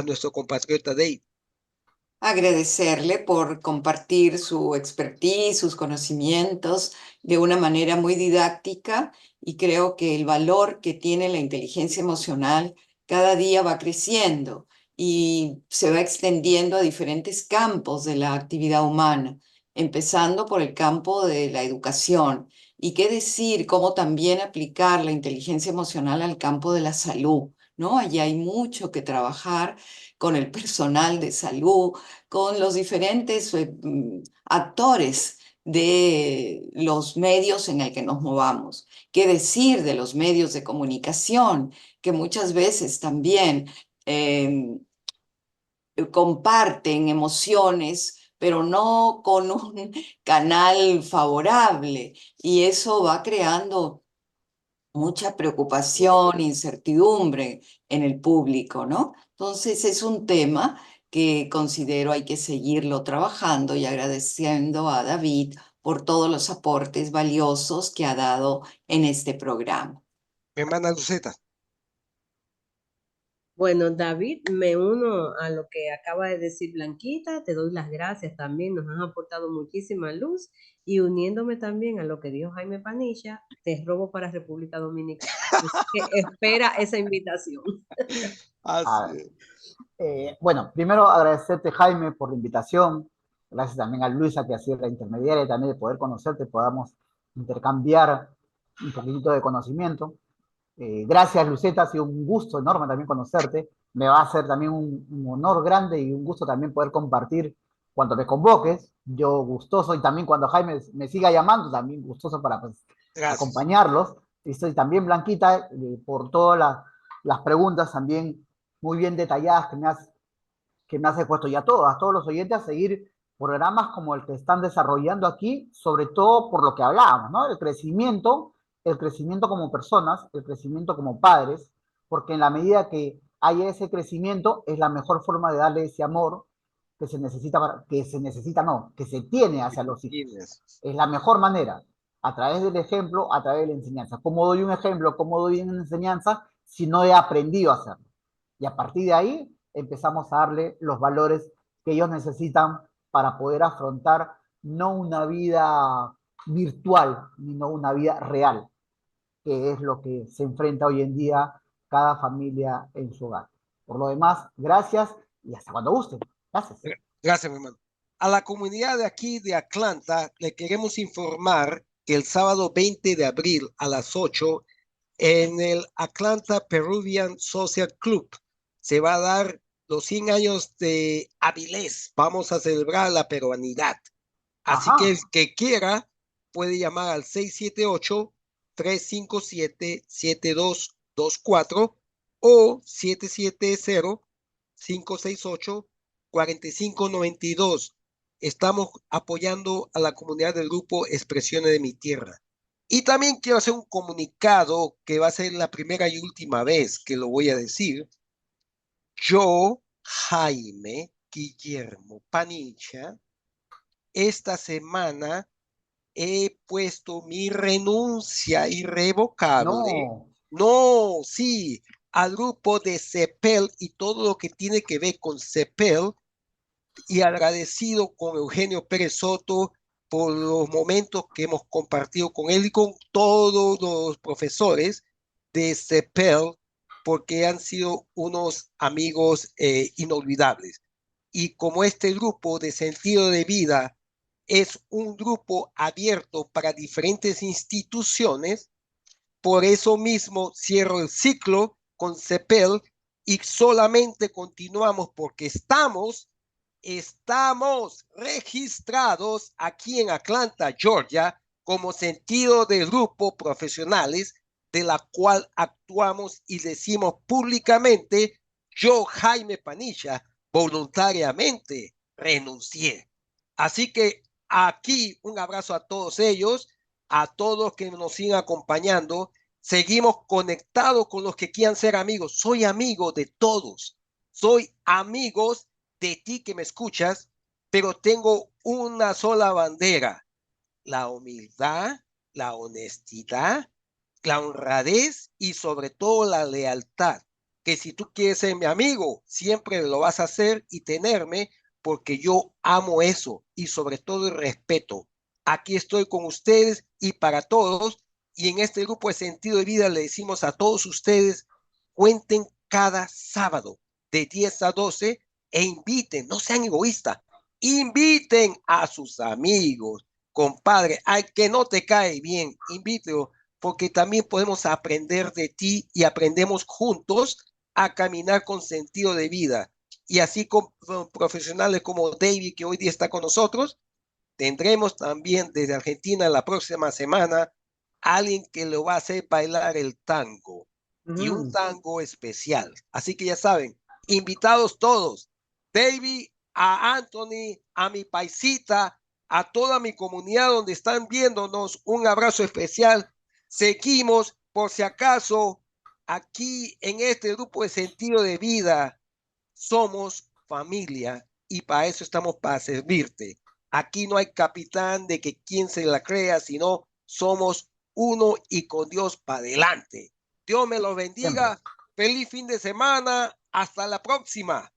Speaker 1: nuestro compatriota Dave?
Speaker 3: Agradecerle por compartir su expertise, sus conocimientos de una manera muy didáctica y creo que el valor que tiene la inteligencia emocional cada día va creciendo y se va extendiendo a diferentes campos de la actividad humana, empezando por el campo de la educación. Y qué decir, cómo también aplicar la inteligencia emocional al campo de la salud, ¿no? Allí hay mucho que trabajar con el personal de salud, con los diferentes actores de los medios en el que nos movamos. ¿Qué decir de los medios de comunicación que muchas veces también em, comparten emociones, pero no con un canal favorable? Y eso va creando mucha preocupación, incertidumbre en el público, ¿no? Entonces es un tema que considero hay que seguirlo trabajando y agradeciendo a David por todos los aportes valiosos que ha dado en este programa.
Speaker 1: Mi hermana Luceta.
Speaker 2: Bueno, David, me uno a lo que acaba de decir Blanquita, te doy las gracias también, nos han aportado muchísima luz y uniéndome también a lo que dijo Jaime Panilla, te robo para República Dominicana. Así que espera esa invitación.
Speaker 4: a
Speaker 1: Así
Speaker 4: ver.
Speaker 1: es.
Speaker 4: Bueno, primero agradecerte, Jaime, por la invitación. Gracias también a Luisa, que ha sido la intermediaria también de poder conocerte, podamos intercambiar un poquitito de conocimiento. Gracias, Luceta, ha sido un gusto enorme también conocerte. Me va a ser también un honor grande y un gusto también poder compartir cuando me convoques. Yo gustoso y también cuando Jaime me siga llamando, también gustoso para pues,
Speaker 1: Gracias.
Speaker 4: acompañarlos. Y estoy también, Blanquita, por todas las preguntas también muy bien detalladas que me has expuesto y a todos los oyentes a seguir programas como el que están desarrollando aquí, sobre todo por lo que hablábamos, ¿no? El crecimiento como personas, el crecimiento como padres, porque en la medida que haya ese crecimiento es la mejor forma de darle ese amor que se tiene hacia los hijos.
Speaker 1: Tienes.
Speaker 4: Es la mejor manera, a través del ejemplo, a través de la enseñanza. ¿Cómo doy un ejemplo? ¿Cómo doy una enseñanza si no he aprendido a hacerlo? Y a partir de ahí empezamos a darle los valores que ellos necesitan para poder afrontar no una vida virtual, sino una vida real, que es lo que se enfrenta hoy en día cada familia en su hogar. Por lo demás, gracias y hasta cuando gusten. Gracias.
Speaker 1: Gracias, mi hermano. A la comunidad de aquí de Atlanta le queremos informar que el sábado 20 de abril a las 8 en el Atlanta Peruvian Social Club se va a dar los 100 años de Avilés. Vamos a celebrar la peruanidad. Así que el
Speaker 4: Ajá.
Speaker 1: que quiera puede llamar al 678-357-7224 o 770-568-4592. Estamos apoyando a la comunidad del grupo Expresiones de mi Tierra. Y también quiero hacer un comunicado que va a ser la primera y última vez que lo voy a decir. Yo, Jaime Guillermo Panicha, esta semana he puesto mi renuncia irrevocable.
Speaker 4: No.
Speaker 1: No, sí, al grupo de CEPEL y todo lo que tiene que ver con CEPEL y agradecido con Eugenio Pérez Soto por los momentos que hemos compartido con él y con todos los profesores de CEPEL, porque han sido unos amigos inolvidables. Y como este grupo de sentido de vida es un grupo abierto para diferentes instituciones, por eso mismo cierro el ciclo con CEPEL y solamente continuamos porque estamos registrados aquí en Atlanta, Georgia, como sentido de grupo profesionales, de la cual actuamos y decimos públicamente: yo, Jaime Panilla, voluntariamente renuncié. Así que aquí un abrazo a todos ellos, a todos que nos siguen acompañando. Seguimos conectados con los que quieran ser amigos. Soy amigo de todos. Soy amigos de ti que me escuchas, pero tengo una sola bandera: la humildad, la honestidad, la honradez y sobre todo la lealtad. Que si tú quieres ser mi amigo, siempre lo vas a hacer y tenerme, porque yo amo eso y sobre todo el respeto. Aquí estoy con ustedes y para todos, y en este grupo de sentido de vida le decimos a todos ustedes: cuenten cada sábado de 10 a 12 e inviten, no sean egoístas, inviten a sus amigos, compadre, al que no te cae bien, invítelo, porque también podemos aprender de ti y aprendemos juntos a caminar con sentido de vida. Y así con profesionales como David, que hoy día está con nosotros, tendremos también desde Argentina la próxima semana alguien que lo va a hacer bailar el tango, y un tango especial. Así que ya saben, invitados todos. David, a Anthony, a mi paisita, a toda mi comunidad donde están viéndonos, un abrazo especial. Seguimos, por si acaso, aquí en este grupo de sentido de vida, somos familia y para eso estamos, para servirte. Aquí no hay capitán de que quien se la crea, sino somos uno y con Dios para adelante. Dios me los bendiga. Siempre. Feliz fin de semana. Hasta la próxima.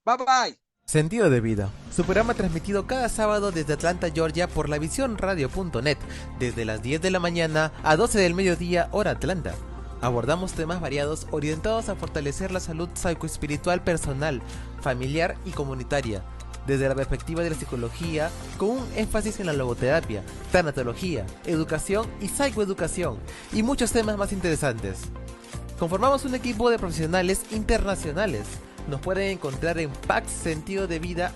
Speaker 1: Bye bye.
Speaker 5: Sentido de vida, su programa transmitido cada sábado desde Atlanta, Georgia por lavisiónradio.net, desde las 10 de la mañana a 12 del mediodía, hora Atlanta. Abordamos temas variados orientados a fortalecer la salud psicoespiritual personal, familiar y comunitaria, desde la perspectiva de la psicología, con un énfasis en la logoterapia, tanatología, educación y psicoeducación, y muchos temas más interesantes. Conformamos un equipo de profesionales internacionales. Nos pueden encontrar en paxsentidodevida@